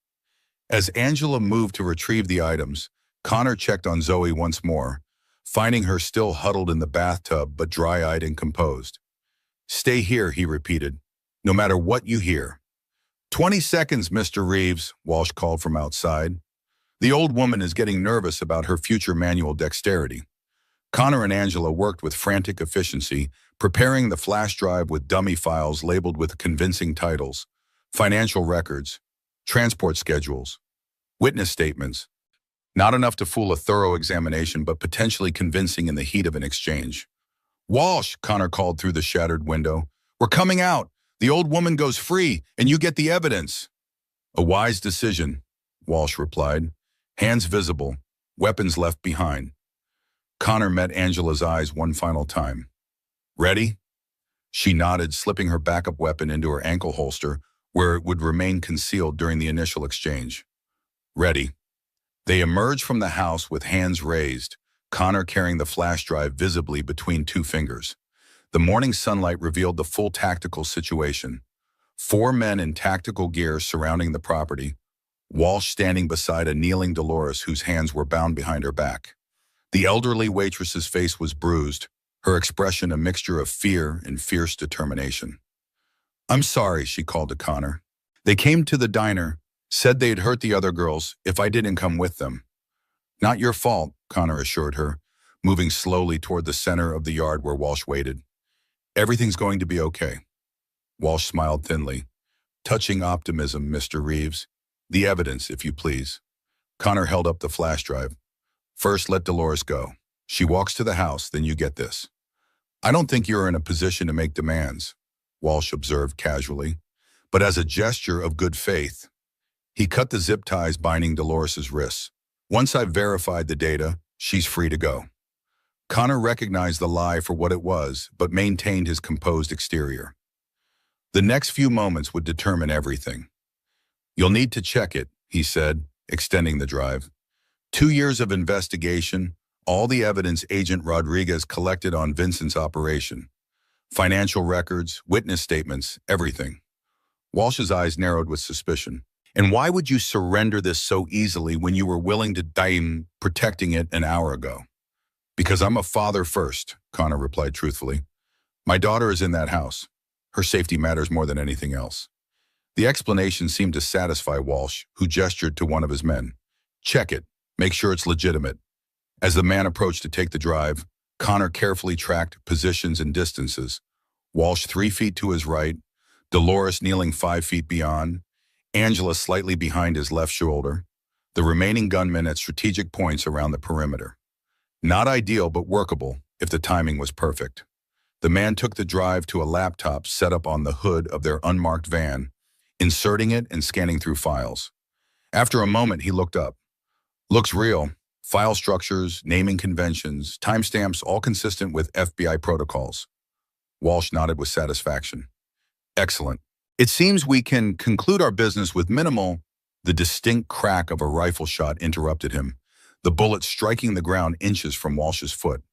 A: As Angela moved to retrieve the items, Connor checked on Zoe once more, finding her still huddled in the bathtub but dry-eyed and composed. Stay here, he repeated, no matter what you hear. 20 seconds, Mr. Reeves, Walsh called from outside. The old woman is getting nervous about her future manual dexterity. Connor and Angela worked with frantic efficiency, preparing the flash drive with dummy files labeled with convincing titles, financial records, transport schedules, witness statements. Not enough to fool a thorough examination, but potentially convincing in the heat of an exchange. Walsh, Connor called through the shattered window. We're coming out. The old woman goes free, and you get the evidence. A wise decision, Walsh replied. Hands visible, weapons left behind. Connor met Angela's eyes one final time. Ready? She nodded, slipping her backup weapon into her ankle holster, where it would remain concealed during the initial exchange. Ready. They emerged from the house with hands raised, Connor carrying the flash drive visibly between two fingers. The morning sunlight revealed the full tactical situation. 4 men in tactical gear surrounding the property, Walsh standing beside a kneeling Dolores whose hands were bound behind her back. The elderly waitress's face was bruised, her expression a mixture of fear and fierce determination. I'm sorry, she called to Connor. They came to the diner, said they'd hurt the other girls if I didn't come with them. Not your fault, Connor assured her, moving slowly toward the center of the yard where Walsh waited. Everything's going to be okay. Walsh smiled thinly. Touching optimism, Mr. Reeves. The evidence, if you please. Connor held up the flash drive. First, let Dolores go. She walks to the house, then you get this. I don't think you're in a position to make demands, Walsh observed casually, but as a gesture of good faith, he cut the zip ties binding Dolores's wrists. Once I've verified the data, she's free to go. Connor recognized the lie for what it was, but maintained his composed exterior. The next few moments would determine everything. You'll need to check it, he said, extending the drive. 2 years of investigation, all the evidence Agent Rodriguez collected on Vincent's operation. Financial records, witness statements, everything. Walsh's eyes narrowed with suspicion. And why would you surrender this so easily when you were willing to die protecting it an hour ago? Because I'm a father first, Connor replied truthfully. My daughter is in that house. Her safety matters more than anything else. The explanation seemed to satisfy Walsh, who gestured to one of his men. Check it. Make sure it's legitimate. As the man approached to take the drive, Connor carefully tracked positions and distances. Walsh 3 feet to his right, Dolores kneeling 5 feet beyond, Angela slightly behind his left shoulder, the remaining gunmen at strategic points around the perimeter. Not ideal, but workable if the timing was perfect. The man took the drive to a laptop set up on the hood of their unmarked van, inserting it and scanning through files. After a moment, he looked up. Looks real. File structures, naming conventions, timestamps, all consistent with FBI protocols. Walsh nodded with satisfaction. Excellent. It seems we can conclude our business with minimal. The distinct crack of a rifle shot interrupted him, the bullet striking the ground inches from Walsh's foot.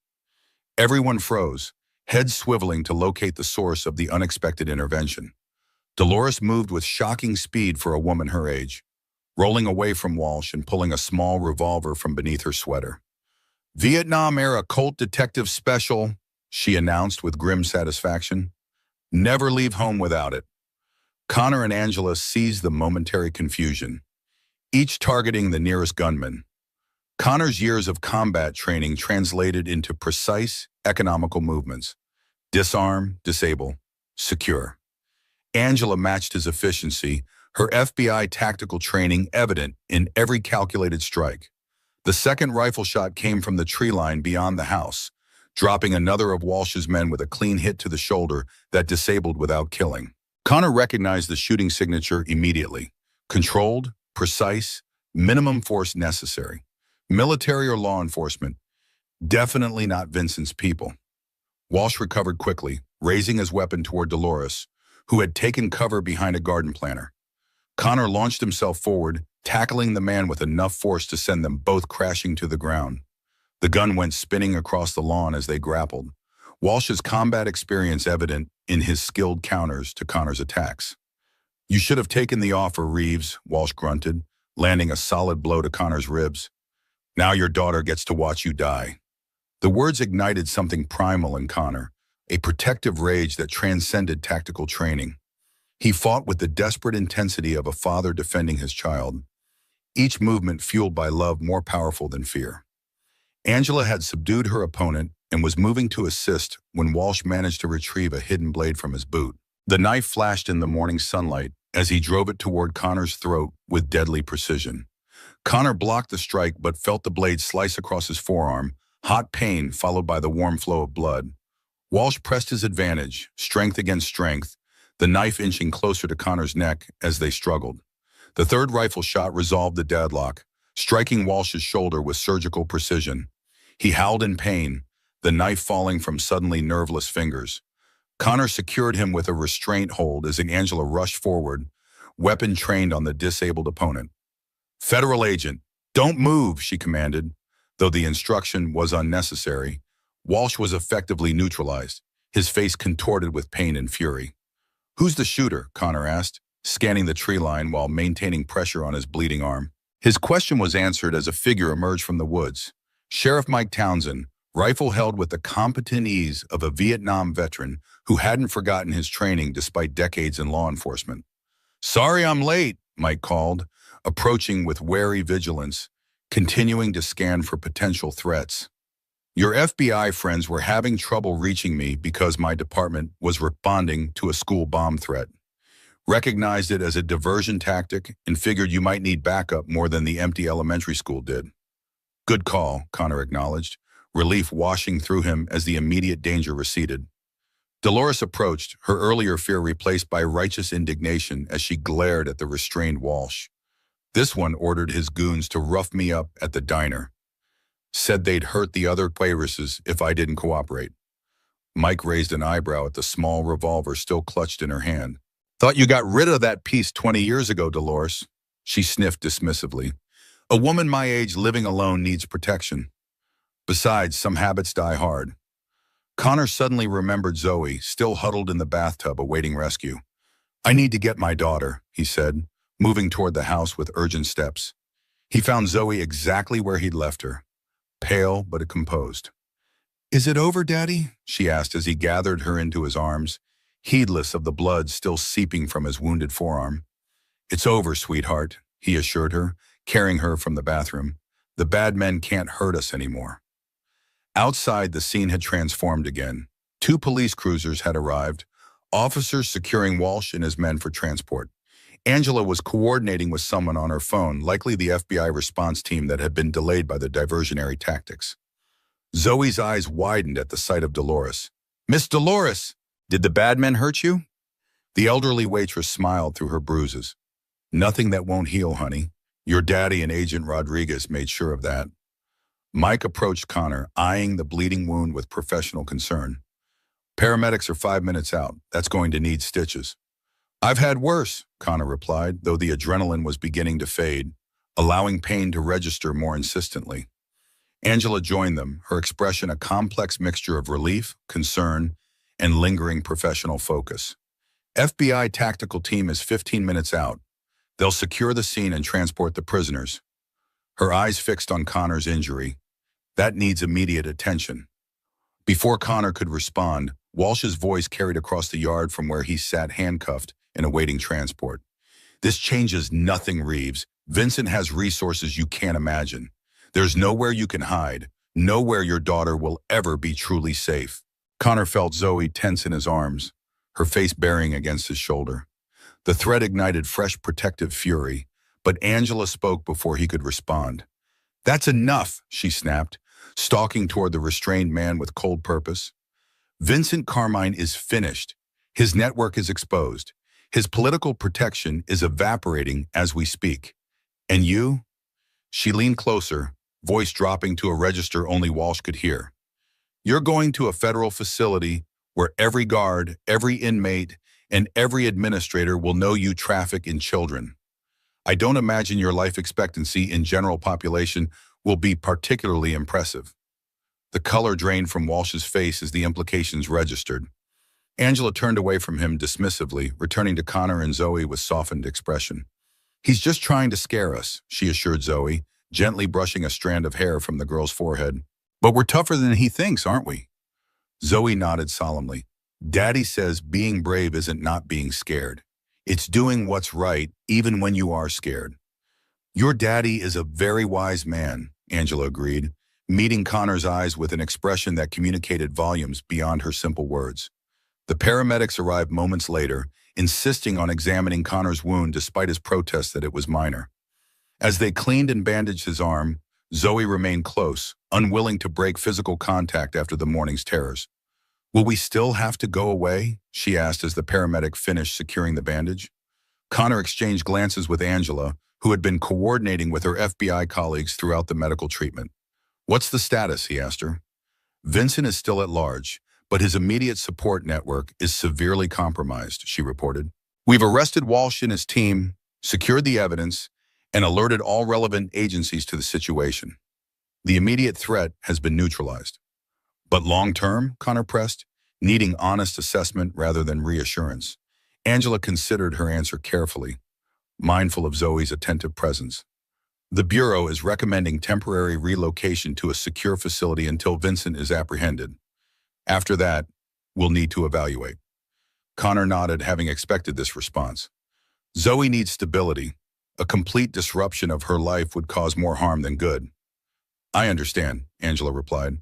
A: Everyone froze, heads swiveling to locate the source of the unexpected intervention. Dolores moved with shocking speed for a woman her age, rolling away from Walsh and pulling a small revolver from beneath her sweater. Vietnam-era Colt Detective Special, she announced with grim satisfaction. Never leave home without it. Connor and Angela seized the momentary confusion, each targeting the nearest gunman. Connor's years of combat training translated into precise, economical movements. Disarm, disable, secure. Angela matched his efficiency, her FBI tactical training evident in every calculated strike. The second rifle shot came from the tree line beyond the house, dropping another of Walsh's men with a clean hit to the shoulder that disabled without killing. Connor recognized the shooting signature immediately. Controlled, precise, minimum force necessary. Military or law enforcement. Definitely not Vincent's people. Walsh recovered quickly, raising his weapon toward Dolores, who had taken cover behind a garden planter. Connor launched himself forward, tackling the man with enough force to send them both crashing to the ground. The gun went spinning across the lawn as they grappled, Walsh's combat experience evident in his skilled counters to Connor's attacks. You should have taken the offer, Reeves, Walsh grunted, landing a solid blow to Connor's ribs. Now your daughter gets to watch you die. The words ignited something primal in Connor, a protective rage that transcended tactical training. He fought with the desperate intensity of a father defending his child, each movement fueled by love more powerful than fear. Angela had subdued her opponent and was moving to assist when Walsh managed to retrieve a hidden blade from his boot. The knife flashed in the morning sunlight as he drove it toward Connor's throat with deadly precision. Connor blocked the strike but felt the blade slice across his forearm, hot pain followed by the warm flow of blood. Walsh pressed his advantage, strength against strength, the knife inching closer to Connor's neck as they struggled. The third rifle shot resolved the deadlock, striking Walsh's shoulder with surgical precision. He howled in pain, the knife falling from suddenly nerveless fingers. Connor secured him with a restraint hold as Angela rushed forward, weapon trained on the disabled opponent. Federal agent, don't move, she commanded. Though the instruction was unnecessary, Walsh was effectively neutralized, his face contorted with pain and fury. Who's the shooter? Connor asked, scanning the tree line while maintaining pressure on his bleeding arm. His question was answered as a figure emerged from the woods. Sheriff Mike Townsend, rifle held with the competent ease of a Vietnam veteran who hadn't forgotten his training despite decades in law enforcement. Sorry I'm late, Mike called, approaching with wary vigilance, continuing to scan for potential threats. Your FBI friends were having trouble reaching me because my department was responding to a school bomb threat. Recognized it as a diversion tactic and figured you might need backup more than the empty elementary school did. Good call, Connor acknowledged, relief washing through him as the immediate danger receded. Dolores approached, her earlier fear replaced by righteous indignation as she glared at the restrained Walsh. This one ordered his goons to rough me up at the diner. Said they'd hurt the other Quayrises if I didn't cooperate. Mike raised an eyebrow at the small revolver still clutched in her hand. Thought you got rid of that piece 20 years ago, Dolores. She sniffed dismissively. A woman my age living alone needs protection. Besides, some habits die hard. Connor suddenly remembered Zoe, still huddled in the bathtub awaiting rescue. I need to get my daughter, he said, moving toward the house with urgent steps. He found Zoe exactly where he'd left her, pale but composed. Is it over, Daddy? She asked as he gathered her into his arms, heedless of the blood still seeping from his wounded forearm. It's over, sweetheart, he assured her, carrying her from the bathroom. The bad men can't hurt us anymore. Outside, the scene had transformed again. 2 police cruisers had arrived, officers securing Walsh and his men for transport. Angela was coordinating with someone on her phone, likely the FBI response team that had been delayed by the diversionary tactics. Zoe's eyes widened at the sight of Dolores. Miss Dolores, did the bad men hurt you? The elderly waitress smiled through her bruises. Nothing that won't heal, honey. Your daddy and Agent Rodriguez made sure of that. Mike approached Connor, eyeing the bleeding wound with professional concern. Paramedics are 5 minutes out. That's going to need stitches. I've had worse, Connor replied, though the adrenaline was beginning to fade, allowing pain to register more insistently. Angela joined them, her expression a complex mixture of relief, concern, and lingering professional focus. FBI tactical team is 15 minutes out. They'll secure the scene and transport the prisoners. Her eyes fixed on Connor's injury. That needs immediate attention. Before Connor could respond, Walsh's voice carried across the yard from where he sat handcuffed and awaiting transport. This changes nothing, Reeves. Vincent has resources you can't imagine. There's nowhere you can hide, nowhere your daughter will ever be truly safe. Connor felt Zoe tense in his arms, her face bearing against his shoulder. The threat ignited fresh protective fury, but Angela spoke before he could respond. That's enough, she snapped, stalking toward the restrained man with cold purpose. Vincent Carmine is finished. His network is exposed. His political protection is evaporating as we speak. And you? She leaned closer, voice dropping to a register only Walsh could hear. You're going to a federal facility where every guard, every inmate, and every administrator will know you traffic in children. I don't imagine your life expectancy in general population will be particularly impressive. The color drained from Walsh's face as the implications registered. Angela turned away from him dismissively, returning to Connor and Zoe with softened expression. He's just trying to scare us, she assured Zoe, gently brushing a strand of hair from the girl's forehead. But we're tougher than he thinks, aren't we? Zoe nodded solemnly. Daddy says being brave isn't not being scared. It's doing what's right, even when you are scared. Your daddy is a very wise man, Angela agreed, meeting Connor's eyes with an expression that communicated volumes beyond her simple words. The paramedics arrived moments later, insisting on examining Connor's wound despite his protest that it was minor. As they cleaned and bandaged his arm, Zoe remained close, unwilling to break physical contact after the morning's terrors. Will we still have to go away? She asked as the paramedic finished securing the bandage. Connor exchanged glances with Angela, who had been coordinating with her FBI colleagues throughout the medical treatment. What's the status? He asked her. Vincent is still at large, but his immediate support network is severely compromised, she reported. We've arrested Walsh and his team, secured the evidence, and alerted all relevant agencies to the situation. The immediate threat has been neutralized. But long-term, Connor pressed, needing honest assessment rather than reassurance. Angela considered her answer carefully, mindful of Zoe's attentive presence. The Bureau is recommending temporary relocation to a secure facility until Vincent is apprehended. After that, we'll need to evaluate. Connor nodded, having expected this response. Zoe needs stability. A complete disruption of her life would cause more harm than good. I understand, Angela replied.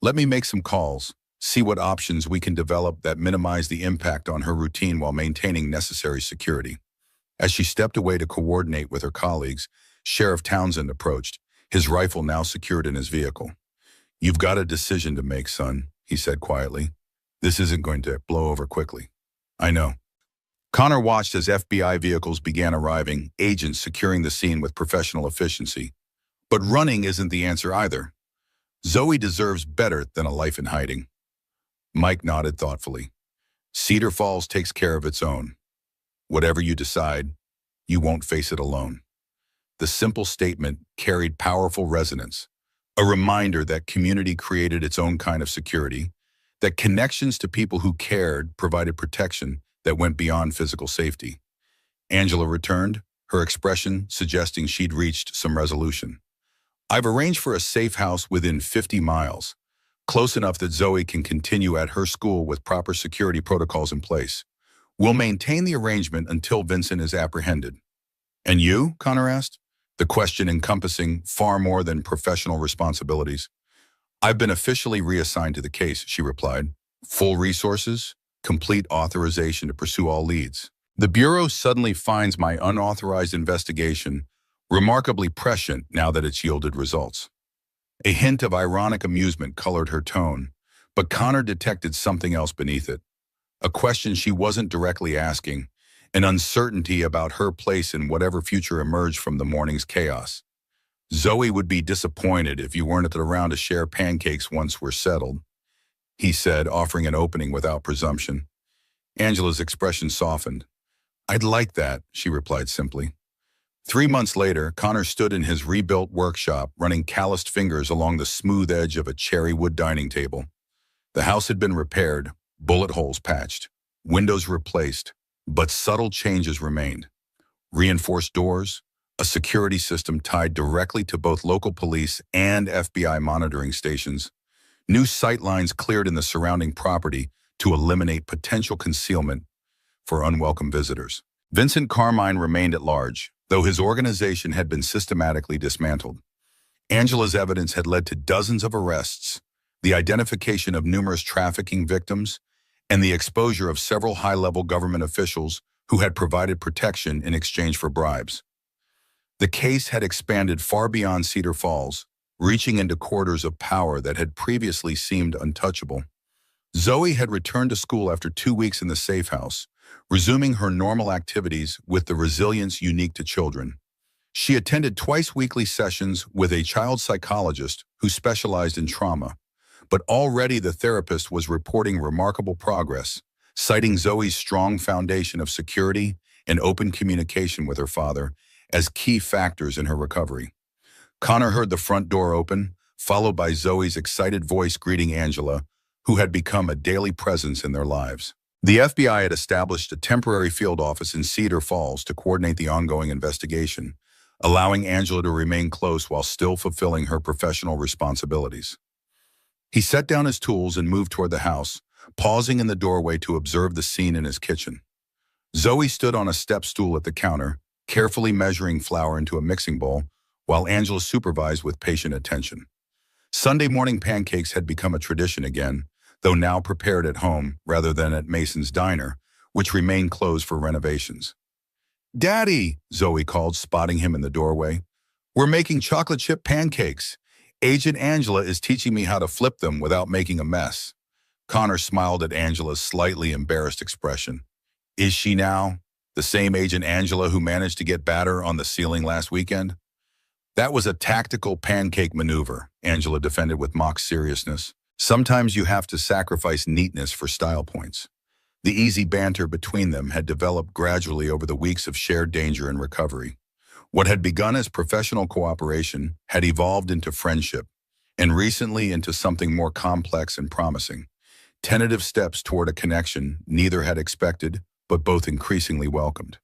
A: Let me make some calls, see what options we can develop that minimize the impact on her routine while maintaining necessary security. As she stepped away to coordinate with her colleagues, Sheriff Townsend approached, his rifle now secured in his vehicle. You've got a decision to make, son, he said quietly. This isn't going to blow over quickly. I know. Connor watched as FBI vehicles began arriving, agents securing the scene with professional efficiency. But running isn't the answer either. Zoe deserves better than a life in hiding. Mike nodded thoughtfully. Cedar Falls takes care of its own. Whatever you decide, you won't face it alone. The simple statement carried powerful resonance, a reminder that community created its own kind of security, that connections to people who cared provided protection that went beyond physical safety. Angela returned, her expression suggesting she'd reached some resolution. I've arranged for a safe house within 50 miles, close enough that Zoe can continue at her school with proper security protocols in place. We'll maintain the arrangement until Vincent is apprehended. And you? Connor asked, the question encompassing far more than professional responsibilities. I've been officially reassigned to the case, she replied. Full resources, complete authorization to pursue all leads. The Bureau suddenly finds my unauthorized investigation remarkably prescient now that it's yielded results. A hint of ironic amusement colored her tone, but Connor detected something else beneath it. A question she wasn't directly asking, an uncertainty about her place in whatever future emerged from the morning's chaos. Zoe would be disappointed if you weren't around to share pancakes once we're settled, he said, offering an opening without presumption. Angela's expression softened. I'd like that, she replied simply. 3 months later, Connor stood in his rebuilt workshop, running calloused fingers along the smooth edge of a cherry wood dining table. The house had been repaired, bullet holes patched, windows replaced, but subtle changes remained. Reinforced doors, a security system tied directly to both local police and FBI monitoring stations, new sight lines cleared in the surrounding property to eliminate potential concealment for unwelcome visitors. Vincent Carmine remained at large, though his organization had been systematically dismantled. Angela's evidence had led to dozens of arrests, the identification of numerous trafficking victims, and the exposure of several high-level government officials who had provided protection in exchange for bribes. The case had expanded far beyond Cedar Falls, reaching into quarters of power that had previously seemed untouchable. Zoe had returned to school after 2 weeks in the safe house, resuming her normal activities with the resilience unique to children. She attended twice-weekly sessions with a child psychologist who specialized in trauma, but already the therapist was reporting remarkable progress, citing Zoe's strong foundation of security and open communication with her father as key factors in her recovery. Connor heard the front door open, followed by Zoe's excited voice greeting Angela, who had become a daily presence in their lives. The FBI had established a temporary field office in Cedar Falls to coordinate the ongoing investigation, allowing Angela to remain close while still fulfilling her professional responsibilities. He set down his tools and moved toward the house, pausing in the doorway to observe the scene in his kitchen. Zoe stood on a step stool at the counter, carefully measuring flour into a mixing bowl, while Angela supervised with patient attention. Sunday morning pancakes had become a tradition again, though now prepared at home rather than at Mason's Diner, which remained closed for renovations. "Daddy," Zoe called, spotting him in the doorway. "We're making chocolate chip pancakes. Agent Angela is teaching me how to flip them without making a mess." Connor smiled at Angela's slightly embarrassed expression. Is she now the same Agent Angela who managed to get batter on the ceiling last weekend? "That was a tactical pancake maneuver," Angela defended with mock seriousness. "Sometimes you have to sacrifice neatness for style points." The easy banter between them had developed gradually over the weeks of shared danger and recovery. What had begun as professional cooperation had evolved into friendship, and recently into something more complex and promising. Tentative steps toward a connection neither had expected, but both increasingly welcomed.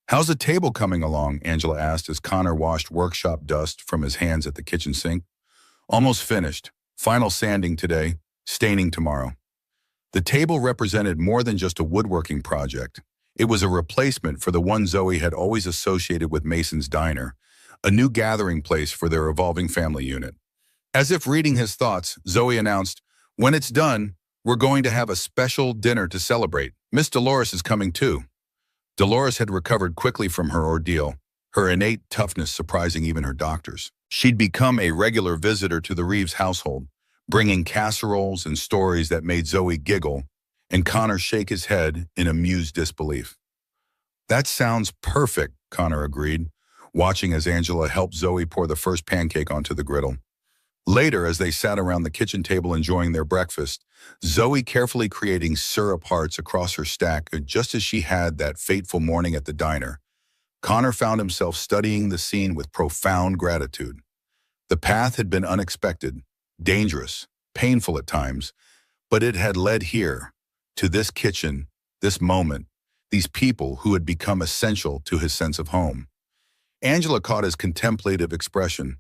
A: "How's the table coming along?" Angela asked as Connor washed workshop dust from his hands at the kitchen sink. "Almost finished. Final sanding today, staining tomorrow." The table represented more than just a woodworking project. It was a replacement for the one Zoe had always associated with Mason's Diner, a new gathering place for their evolving family unit. As if reading his thoughts, Zoe announced, "When it's done, we're going to have a special dinner to celebrate. Miss Dolores is coming too." Dolores had recovered quickly from her ordeal, her innate toughness surprising even her doctors. She'd become a regular visitor to the Reeves household, bringing casseroles and stories that made Zoe giggle and Connor shake his head in amused disbelief. "That sounds perfect," Connor agreed, watching as Angela helped Zoe pour the first pancake onto the griddle. Later, as they sat around the kitchen table enjoying their breakfast, Zoe carefully creating syrup hearts across her stack just as she had that fateful morning at the diner, Connor found himself studying the scene with profound gratitude. The path had been unexpected, dangerous, painful at times, but it had led here, to this kitchen, this moment, these people who had become essential to his sense of home. Angela caught his contemplative expression.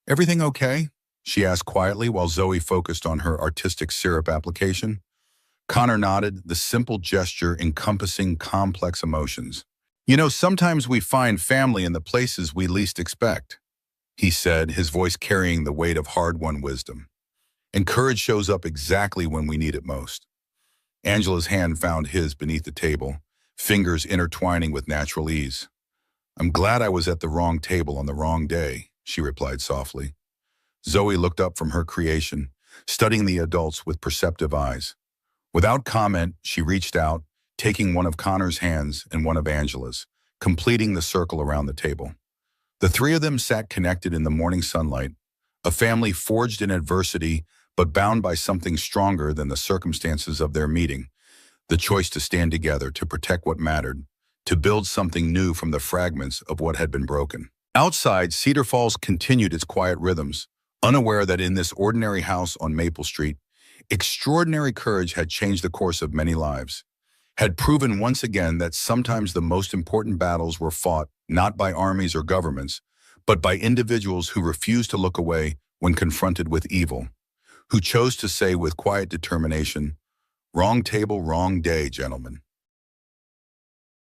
A: "Everything okay?" she asked quietly while Zoe focused on her artistic syrup application. Connor nodded, the simple gesture encompassing complex emotions. "You know, sometimes we find family in the places we least expect," he said, his voice carrying the weight of hard-won wisdom. "And courage shows up exactly when we need it most." Angela's hand found his beneath the table, fingers intertwining with natural ease. "I'm glad I was at the wrong table on the wrong day," she replied softly. Zoe looked up from her creation, studying the adults with perceptive eyes. Without comment, she reached out, taking one of Connor's hands and one of Angela's, completing the circle around the table. The three of them sat connected in the morning sunlight, a family forged in adversity but bound by something stronger than the circumstances of their meeting, the choice to stand together, to protect what mattered, to build something new from the fragments of what had been broken. Outside, Cedar Falls continued its quiet rhythms, unaware that in this ordinary house on Maple Street, extraordinary courage had changed the course of many lives, had proven once again that sometimes the most important battles were fought not by armies or governments, but by individuals who refused to look away when confronted with evil, who chose to say with quiet determination, "Wrong table, wrong day, gentlemen."